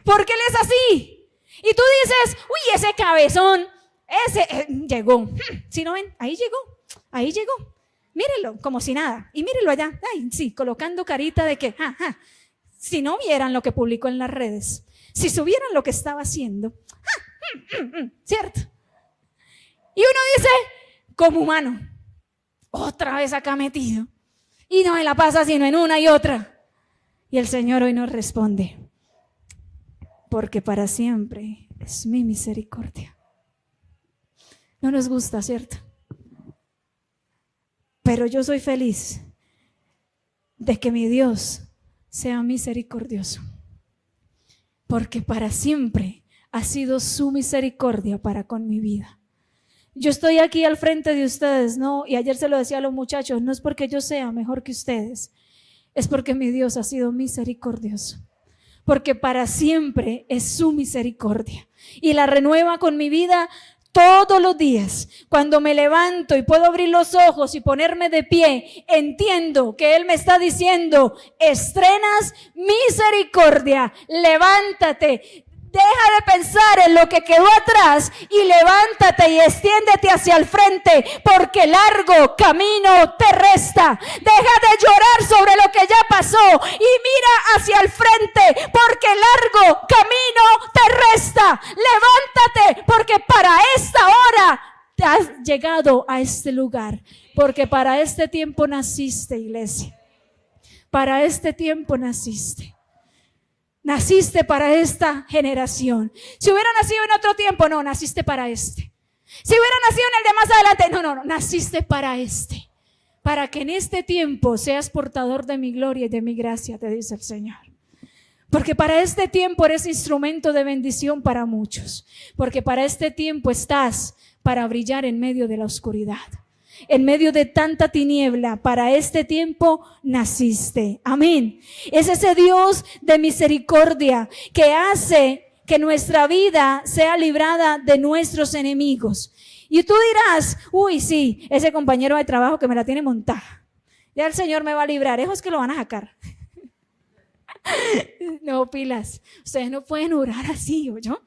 Porque Él es así. Y tú dices, uy, ese cabezón, ese llegó. ¿Sí no ven? Ahí llegó. Mírelo, como si nada. Y mírelo allá. Ay, sí, colocando carita de que, si no vieran lo que publicó en las redes, si supieran lo que estaba haciendo, ¿cierto? Y uno dice, como humano, otra vez acá metido. Y no me la pasa sino en una y otra. Y el Señor hoy nos responde, porque para siempre es mi misericordia. No nos gusta, ¿cierto? Pero yo soy feliz de que mi Dios sea misericordioso, porque para siempre ha sido su misericordia para con mi vida. Yo estoy aquí al frente de ustedes, ¿no? Y ayer se lo decía a los muchachos, no es porque yo sea mejor que ustedes, es porque mi Dios ha sido misericordioso, porque para siempre es su misericordia y la renueva con mi vida todos los días. Cuando me levanto y puedo abrir los ojos y ponerme de pie, entiendo que Él me está diciendo, estrenas misericordia, levántate. Deja de pensar en lo que quedó atrás y levántate y extiéndete hacia el frente, porque largo camino te resta. Deja de llorar sobre lo que ya pasó y mira hacia el frente, porque largo camino te resta. Levántate, porque para esta hora te has llegado a este lugar, porque para este tiempo naciste, iglesia. Para este tiempo naciste. Naciste para esta generación. Si hubiera nacido en otro tiempo, no, naciste para este. Si hubiera nacido en el de más adelante, no, naciste para este. Para que en este tiempo seas portador de mi gloria y de mi gracia, te dice el Señor. Porque para este tiempo eres instrumento de bendición para muchos. Porque para este tiempo estás para brillar en medio de la oscuridad. En medio de tanta tiniebla, para este tiempo naciste. Amén. Es ese Dios de misericordia que hace que nuestra vida sea librada de nuestros enemigos. Y tú dirás, uy, sí, ese compañero de trabajo que me la tiene montada, ya el Señor me va a librar, esos que lo van a sacar. No, pilas, ustedes no pueden orar así, ¿oyó?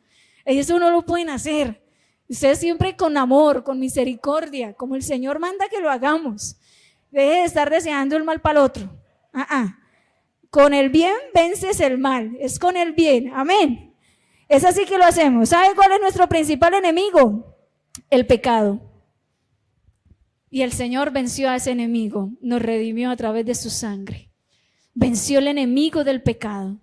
Eso no lo pueden hacer. Ustedes siempre con amor, con misericordia, como el Señor manda que lo hagamos. Deje de estar deseando el mal para el otro. Con el bien vences el mal, es con el bien, amén. Es así que lo hacemos. ¿Sabe cuál es nuestro principal enemigo? El pecado. Y el Señor venció a ese enemigo, nos redimió a través de su sangre. Venció el enemigo del pecado.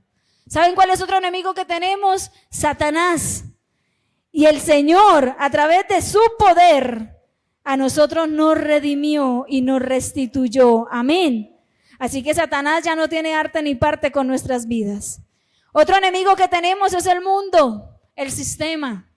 ¿Saben cuál es otro enemigo que tenemos? Satanás. Y el Señor, a través de su poder, a nosotros nos redimió y nos restituyó. Amén. Así que Satanás ya no tiene arte ni parte con nuestras vidas. Otro enemigo que tenemos es el mundo, el sistema.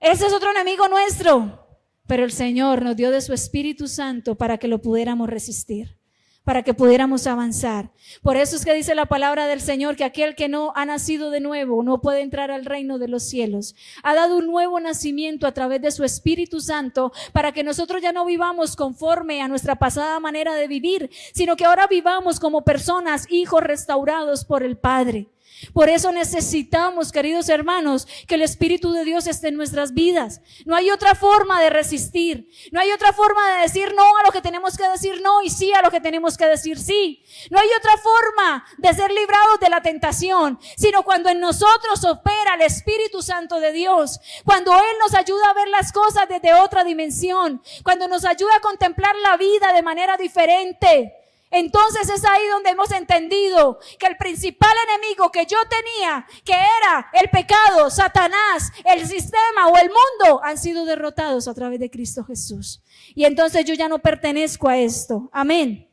Ese es otro enemigo nuestro. Pero el Señor nos dio de su Espíritu Santo para que lo pudiéramos resistir, para que pudiéramos avanzar. Por eso es que dice la palabra del Señor que aquel que no ha nacido de nuevo no puede entrar al reino de los cielos. Ha dado un nuevo nacimiento a través de su Espíritu Santo para que nosotros ya no vivamos conforme a nuestra pasada manera de vivir, sino que ahora vivamos como personas, hijos restaurados por el Padre. Por eso necesitamos, queridos hermanos, que el Espíritu de Dios esté en nuestras vidas. No hay otra forma de resistir. No hay otra forma de decir no a lo que tenemos que decir no y sí a lo que tenemos que decir sí. No hay otra forma de ser librados de la tentación, sino cuando en nosotros opera el Espíritu Santo de Dios. Cuando Él nos ayuda a ver las cosas desde otra dimensión. Cuando nos ayuda a contemplar la vida de manera diferente. Entonces es ahí donde hemos entendido que el principal enemigo que yo tenía, que era el pecado, Satanás, el sistema o el mundo, han sido derrotados a través de Cristo Jesús. Y entonces yo ya no pertenezco a esto. Amén.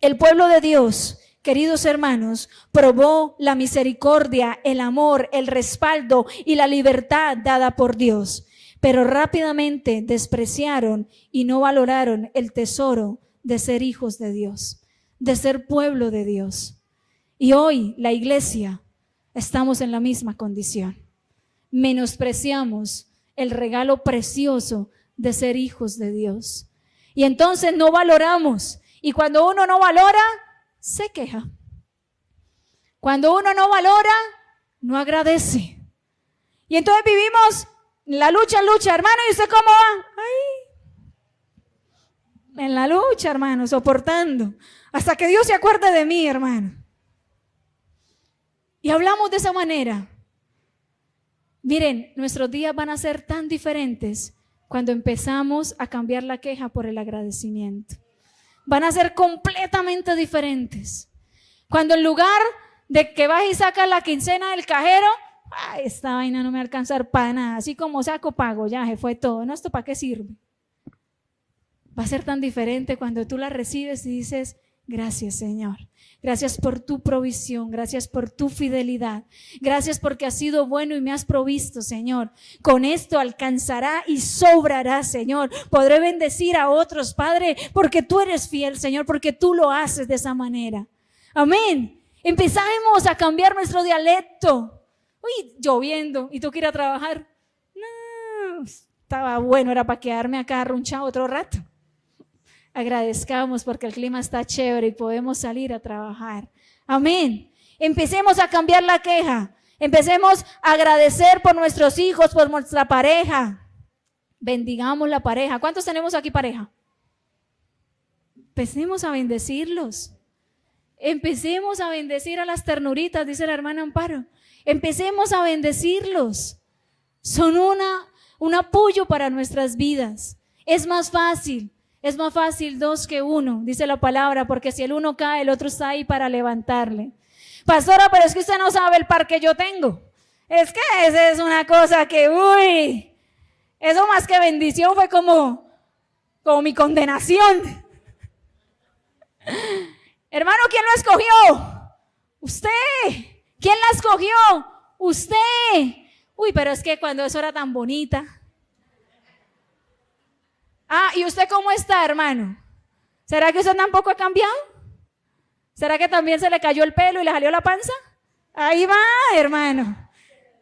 El pueblo de Dios, queridos hermanos, probó la misericordia, el amor, el respaldo y la libertad dada por Dios, pero rápidamente despreciaron y no valoraron el tesoro de ser hijos de Dios, de ser pueblo de Dios. Y hoy la iglesia estamos en la misma condición. Menospreciamos el regalo precioso de ser hijos de Dios. Y entonces no valoramos. Y cuando uno no valora, se queja. Cuando uno no valora, no agradece. Y entonces vivimos la lucha, hermano. ¿Y usted cómo va? Ay, en la lucha, hermano, soportando, hasta que Dios se acuerde de mí, hermano. Y hablamos de esa manera. Miren, nuestros días van a ser tan diferentes cuando empezamos a cambiar la queja por el agradecimiento. Van a ser completamente diferentes. Cuando en lugar de que vas y sacas la quincena del cajero, ay, esta vaina no me va a alcanzar para nada, así como saco pago, ya se fue todo, ¿no? ¿Esto para qué sirve? Va a ser tan diferente cuando tú la recibes y dices, gracias, Señor. Gracias por tu provisión, gracias por tu fidelidad. Gracias porque has sido bueno y me has provisto, Señor. Con esto alcanzará y sobrará, Señor. Podré bendecir a otros, Padre, porque tú eres fiel, Señor, porque tú lo haces de esa manera. Amén. Empezamos a cambiar nuestro dialecto. Uy, lloviendo, ¿y tú quieres ir a trabajar? No, estaba bueno, era para quedarme acá arrunchado otro rato. Agradezcamos porque el clima está chévere y podemos salir a trabajar. Amén. Empecemos a cambiar la queja. Empecemos a agradecer por nuestros hijos, por nuestra pareja. Bendigamos la pareja. ¿Cuántos tenemos aquí pareja? Empecemos a bendecirlos. Empecemos a bendecir a las ternuritas, dice la hermana Amparo. Empecemos a bendecirlos. Son un apoyo para nuestras vidas. Es más fácil dos que uno, dice la palabra, porque si el uno cae, el otro está ahí para levantarle. Pastora, pero es que usted no sabe el par que yo tengo. Es que esa es una cosa que, uy, eso más que bendición fue como mi condenación. Hermano, ¿quién lo escogió? Usted. ¿Quién la escogió? Usted. Uy, pero es que cuando eso era tan bonita. Ah, ¿y usted cómo está, hermano? ¿Será que usted tampoco ha cambiado? ¿Será que también se le cayó el pelo y le salió la panza? Ahí va, hermano.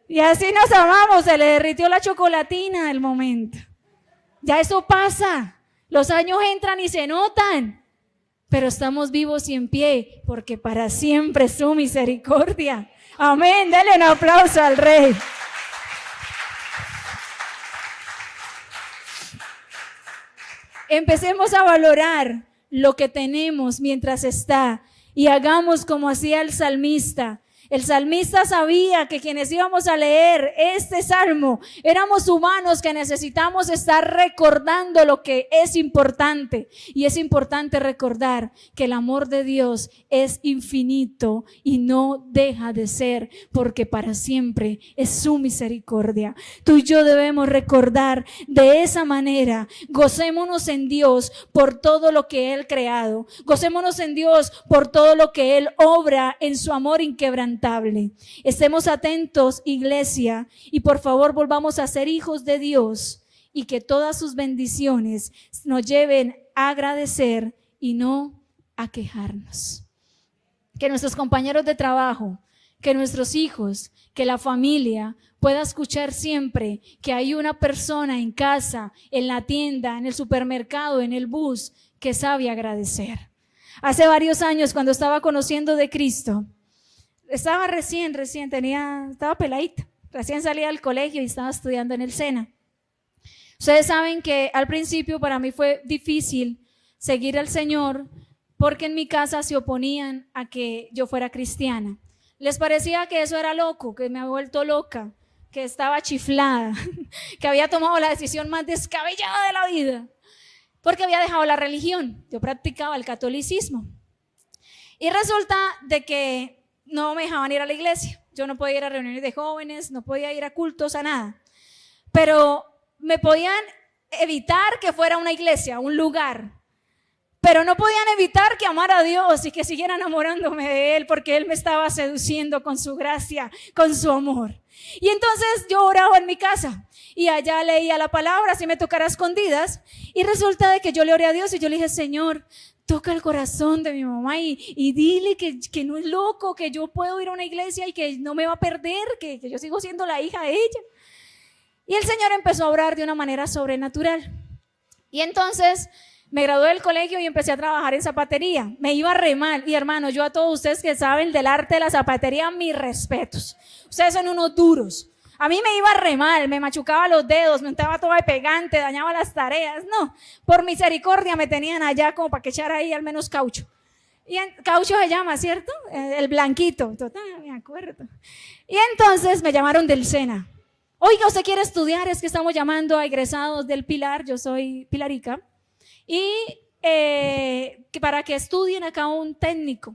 Y así nos amamos, se le derritió la chocolatina del momento. Ya eso pasa. Los años entran y se notan. Pero estamos vivos y en pie, porque para siempre es su misericordia. Amén. Denle un aplauso al Rey. Empecemos a valorar lo que tenemos mientras está y hagamos como hacía el salmista. El salmista sabía que quienes íbamos a leer este salmo éramos humanos que necesitamos estar recordando lo que es importante. Y es importante recordar que el amor de Dios es infinito y no deja de ser, porque para siempre es su misericordia. Tú y yo debemos recordar de esa manera. Gocémonos en Dios por todo lo que Él ha creado. Gocémonos en Dios por todo lo que Él obra en su amor inquebrantable. Estemos atentos, iglesia, y por favor volvamos a ser hijos de Dios y que todas sus bendiciones nos lleven a agradecer y no a quejarnos. Que nuestros compañeros de trabajo, que nuestros hijos, que la familia pueda escuchar siempre que hay una persona en casa, en la tienda, en el supermercado, en el bus, que sabe agradecer. Hace varios años, cuando estaba conociendo de Cristo, estaba estaba peladita, recién salía del colegio y estaba estudiando en el SENA. Ustedes saben que al principio para mí fue difícil seguir al Señor porque en mi casa se oponían a que yo fuera cristiana. Les parecía que eso era loco, que me había vuelto loca, que estaba chiflada, que había tomado la decisión más descabellada de la vida, porque había dejado la religión. Yo practicaba el catolicismo. Y resulta de que no me dejaban ir a la iglesia. Yo no podía ir a reuniones de jóvenes, no podía ir a cultos, a nada. Pero me podían evitar que fuera una iglesia, un lugar. Pero no podían evitar que amara a Dios y que siguiera enamorándome de Él, porque Él me estaba seduciendo con su gracia, con su amor. Y entonces yo oraba en mi casa y allá leía la palabra, así me tocara a escondidas. Y resulta de que yo le oré a Dios y yo le dije: Señor, toca el corazón de mi mamá y dile que no es loco, que yo puedo ir a una iglesia y que no me va a perder, que yo sigo siendo la hija de ella. Y el Señor empezó a obrar de una manera sobrenatural. Y entonces me gradué del colegio y empecé a trabajar en zapatería. Me iba re mal. Y hermanos, yo a todos ustedes que saben del arte de la zapatería, mis respetos. Ustedes son unos duros. A mí me iba re mal, me machucaba los dedos, me untaba toda de pegante, dañaba las tareas. No, por misericordia me tenían allá como para que echara ahí al menos caucho. Y caucho se llama, ¿cierto? El blanquito. Total, me acuerdo. Y entonces me llamaron del SENA. Oiga, ¿usted quiere estudiar? Es que estamos llamando a egresados del Pilar, yo soy pilarica, y para que estudien acá un técnico.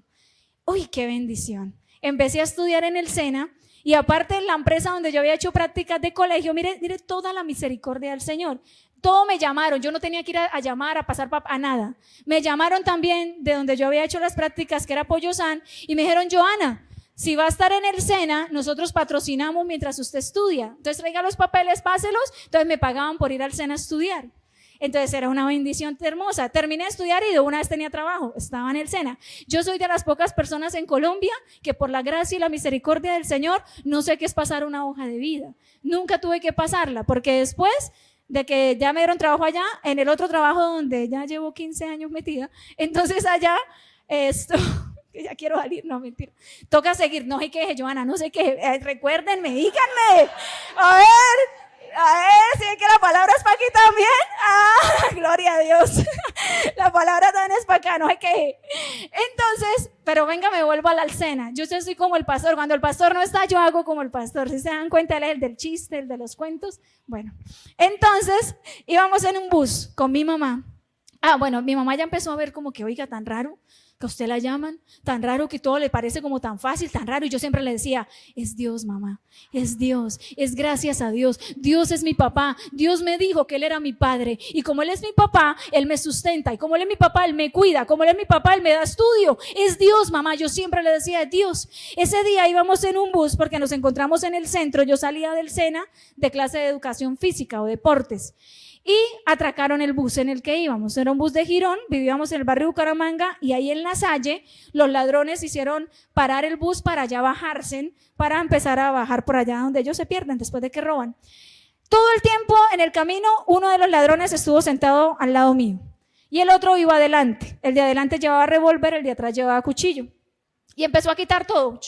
Uy, qué bendición. Empecé a estudiar en el SENA y aparte en la empresa donde yo había hecho prácticas de colegio, mire toda la misericordia del Señor. Todo me llamaron, yo no tenía que ir a llamar, a pasar a nada. Me llamaron también de donde yo había hecho las prácticas, que era Pollo San, y me dijeron: Joana, si va a estar en el SENA, nosotros patrocinamos mientras usted estudia. Entonces traiga los papeles, páselos. Entonces me pagaban por ir al SENA a estudiar. Entonces era una bendición hermosa. Terminé de estudiar y de una vez tenía trabajo. Estaba en el SENA. Yo soy de las pocas personas en Colombia que por la gracia y la misericordia del Señor no sé qué es pasar una hoja de vida. Nunca tuve que pasarla, porque después de que ya me dieron trabajo allá, en el otro trabajo donde ya llevo 15 años metida, entonces allá que ya quiero salir, no, mentira. Toca seguir, no sé qué, Joana, no sé qué, recuérdenme, díganme. A ver, si es que la palabra es para aquí también. Ah, gloria a Dios. La palabra también es para acá, no sé qué. Entonces, pero venga, me vuelvo a la alcena. Yo soy como el pastor, cuando el pastor no está, yo hago como el pastor. Si se dan cuenta, él es el del chiste, el de los cuentos. Bueno, entonces íbamos en un bus con mi mamá. Bueno, mi mamá ya empezó a ver como que, oiga, tan raro que a usted la llaman, tan raro que todo le parece como tan fácil, tan raro. Y yo siempre le decía: es Dios, mamá, es Dios, es gracias a Dios. Dios es mi papá. Dios me dijo que Él era mi padre. Y como Él es mi papá, Él me sustenta. Y como Él es mi papá, Él me cuida. Como Él es mi papá, Él me da estudio. Es Dios, mamá. Yo siempre le decía: Dios. Ese día íbamos en un bus porque nos encontramos en el centro. Yo salía del SENA de clase de educación física o deportes. Y atracaron el bus en el que íbamos. Era un bus de Girón, vivíamos en el barrio Bucaramanga, y ahí en La Salle los ladrones hicieron parar el bus para allá bajarse, para empezar a bajar por allá donde ellos se pierden después de que roban. Todo el tiempo en el camino uno de los ladrones estuvo sentado al lado mío y el otro iba adelante. El de adelante llevaba revólver, el de atrás llevaba cuchillo y empezó a quitar todo,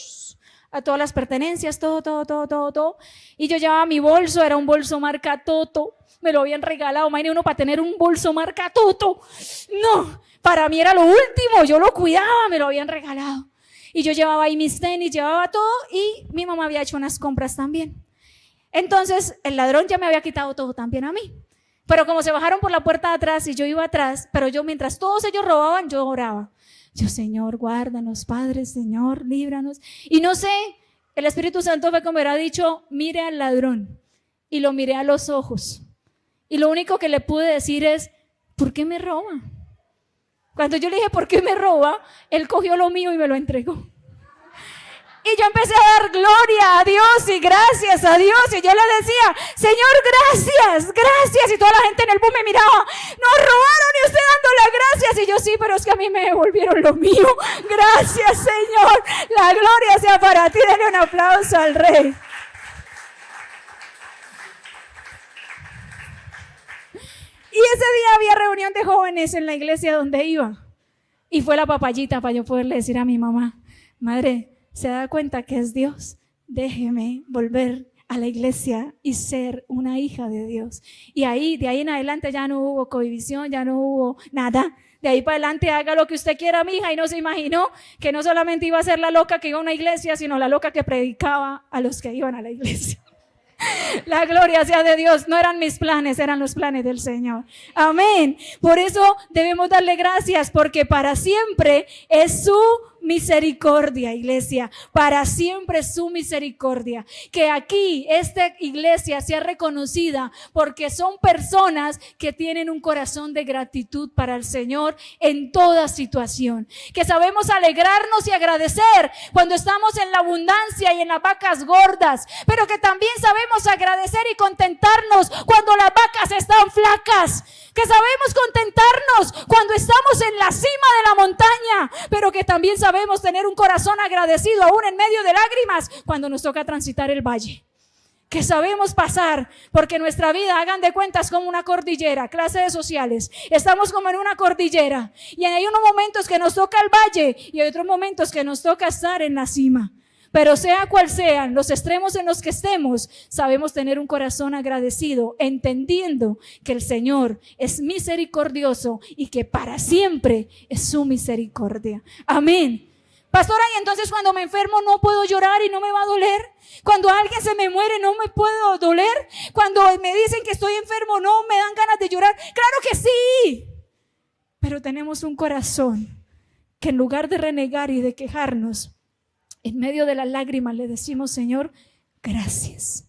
a todas las pertenencias, todo. Y yo llevaba mi bolso, era un bolso marca Toto. Me lo habían regalado, imagínate uno para tener un bolso marca Toto. No, para mí era lo último, yo lo cuidaba, me lo habían regalado. Y yo llevaba ahí mis tenis, llevaba todo, y mi mamá había hecho unas compras también. Entonces el ladrón ya me había quitado todo también a mí. Pero como se bajaron por la puerta de atrás y yo iba atrás, pero yo mientras todos ellos robaban, yo oraba. Yo: Señor, guárdanos, Padre, Señor, líbranos. Y no sé, el Espíritu Santo fue como hubiera dicho: mire al ladrón. Y lo miré a los ojos. Y lo único que le pude decir es: ¿por qué me roba? Cuando yo le dije: ¿por qué me roba?, él cogió lo mío y me lo entregó. Y yo empecé a dar gloria a Dios y gracias a Dios. Y yo le decía: Señor, gracias. Y toda la gente en el bus me miraba: nos robaron y usted dándole gracias. Y yo: sí, pero es que a mí me devolvieron lo mío. Gracias, Señor. La gloria sea para ti. Dale un aplauso al Rey. Y ese día había reunión de jóvenes en la iglesia donde iba. Y fue la papayita para yo poderle decir a mi mamá: madre, ¿se da cuenta que es Dios? Déjeme volver a la iglesia y ser una hija de Dios. Y de ahí en adelante ya no hubo cohibición, ya no hubo nada. De ahí para adelante haga lo que usted quiera, mija. Y no se imaginó que no solamente iba a ser la loca que iba a una iglesia, sino la loca que predicaba a los que iban a la iglesia. La gloria sea de Dios. No eran mis planes, eran los planes del Señor. Amén. Por eso debemos darle gracias, porque para siempre es su misericordia, iglesia. Para siempre es su misericordia. Que aquí esta iglesia sea reconocida porque son personas que tienen un corazón de gratitud para el Señor en toda situación. Que sabemos alegrarnos y agradecer cuando estamos en la abundancia y en las vacas gordas, pero que también sabemos agradecer y contentarnos cuando las vacas están flacas. Que sabemos contentarnos cuando estamos en la cima de la montaña, pero que también sabemos tener un corazón agradecido aún en medio de lágrimas cuando nos toca transitar el valle. Que sabemos pasar, porque nuestra vida, hagan de cuentas, como una cordillera, clase de sociales. Estamos como en una cordillera y hay unos momentos que nos toca el valle y hay otros momentos que nos toca estar en la cima. Pero sea cual sean los extremos en los que estemos, sabemos tener un corazón agradecido, entendiendo que el Señor es misericordioso y que para siempre es su misericordia. Amén. Pastora, y entonces cuando me enfermo no puedo llorar y no me va a doler. Cuando alguien se me muere no me puedo doler. Cuando me dicen que estoy enfermo no me dan ganas de llorar. Claro que sí. Pero tenemos un corazón que en lugar de renegar y de quejarnos, en medio de las lágrimas le decimos: Señor, gracias.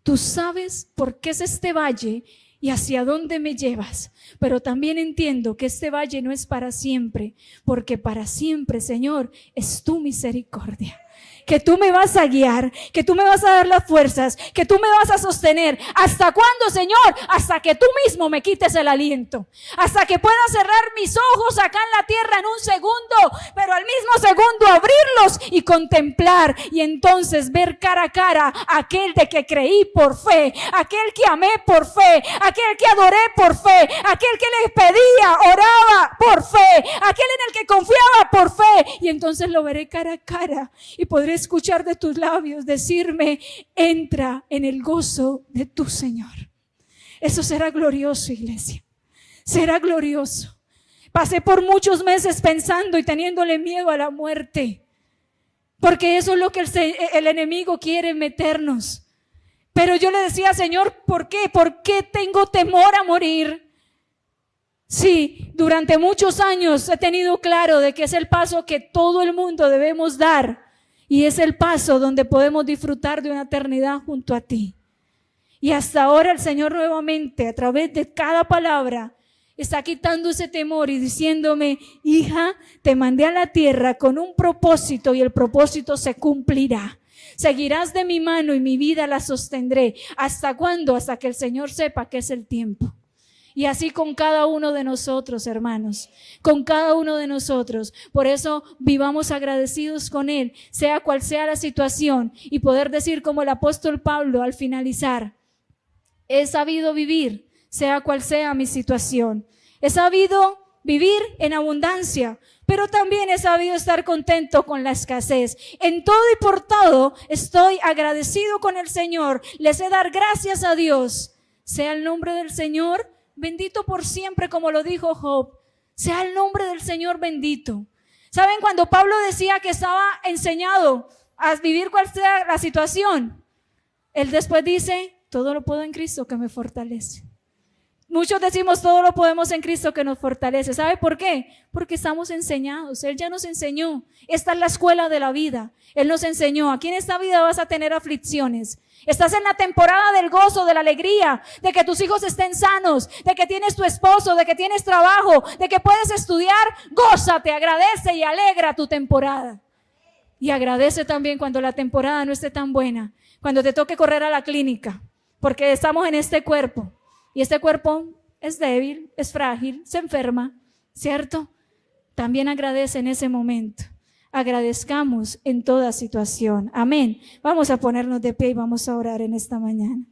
Tú sabes por qué es este valle y hacia dónde me llevas. Pero también entiendo que este valle no es para siempre, porque para siempre, Señor, es tu misericordia. Que tú me vas a guiar, que tú me vas a dar las fuerzas, que tú me vas a sostener. ¿Hasta cuándo, Señor? Hasta que tú mismo me quites el aliento. Hasta que pueda cerrar mis ojos acá en la tierra en un segundo, pero al mismo segundo abrirlos y contemplar. Y entonces ver cara a cara a aquel de que creí por fe, aquel que amé por fe, aquel que adoré por fe, aquel que le pedía, oraba por fe, aquel en el que confiaba por fe. Y entonces lo veré cara a cara y podré escuchar de tus labios decirme: entra en el gozo de tu Señor. Eso será glorioso, iglesia. Será glorioso. Pasé por muchos meses pensando y teniéndole miedo a la muerte, porque eso es lo que el enemigo quiere meternos. Pero yo le decía: Señor, ¿por qué? ¿Por qué tengo temor a morir? Sí, durante muchos años he tenido claro de que es el paso que todo el mundo debemos dar. Y es el paso donde podemos disfrutar de una eternidad junto a ti. Y hasta ahora el Señor nuevamente, a través de cada palabra, está quitando ese temor y diciéndome: hija, te mandé a la tierra con un propósito y el propósito se cumplirá. Seguirás de mi mano y mi vida la sostendré. ¿Hasta cuándo? Hasta que el Señor sepa que es el tiempo. Y así con cada uno de nosotros, hermanos, con cada uno de nosotros. Por eso vivamos agradecidos con Él, sea cual sea la situación, y poder decir como el apóstol Pablo al finalizar: he sabido vivir, sea cual sea mi situación. He sabido vivir en abundancia, pero también he sabido estar contento con la escasez. En todo y por todo estoy agradecido con el Señor. Les he de dar gracias a Dios. Sea el nombre del Señor bendito por siempre, como lo dijo Job. Sea el nombre del Señor bendito. ¿Saben? Cuando Pablo decía que estaba enseñado a vivir cual sea la situación, él después dice: todo lo puedo en Cristo que me fortalece. Muchos decimos: todo lo podemos en Cristo que nos fortalece. ¿Sabe por qué? Porque estamos enseñados. Él ya nos enseñó. Esta es la escuela de la vida. Él nos enseñó: aquí en esta vida vas a tener aflicciones. Estás en la temporada del gozo, de la alegría, de que tus hijos estén sanos, de que tienes tu esposo, de que tienes trabajo, de que puedes estudiar. Gózate, agradece y alegra tu temporada. Y agradece también cuando la temporada no esté tan buena, cuando te toque correr a la clínica, porque estamos en este cuerpo. Y este cuerpo es débil, es frágil, se enferma, ¿cierto? También agradece en ese momento. Agradezcamos en toda situación. Amén. Vamos a ponernos de pie y vamos a orar en esta mañana.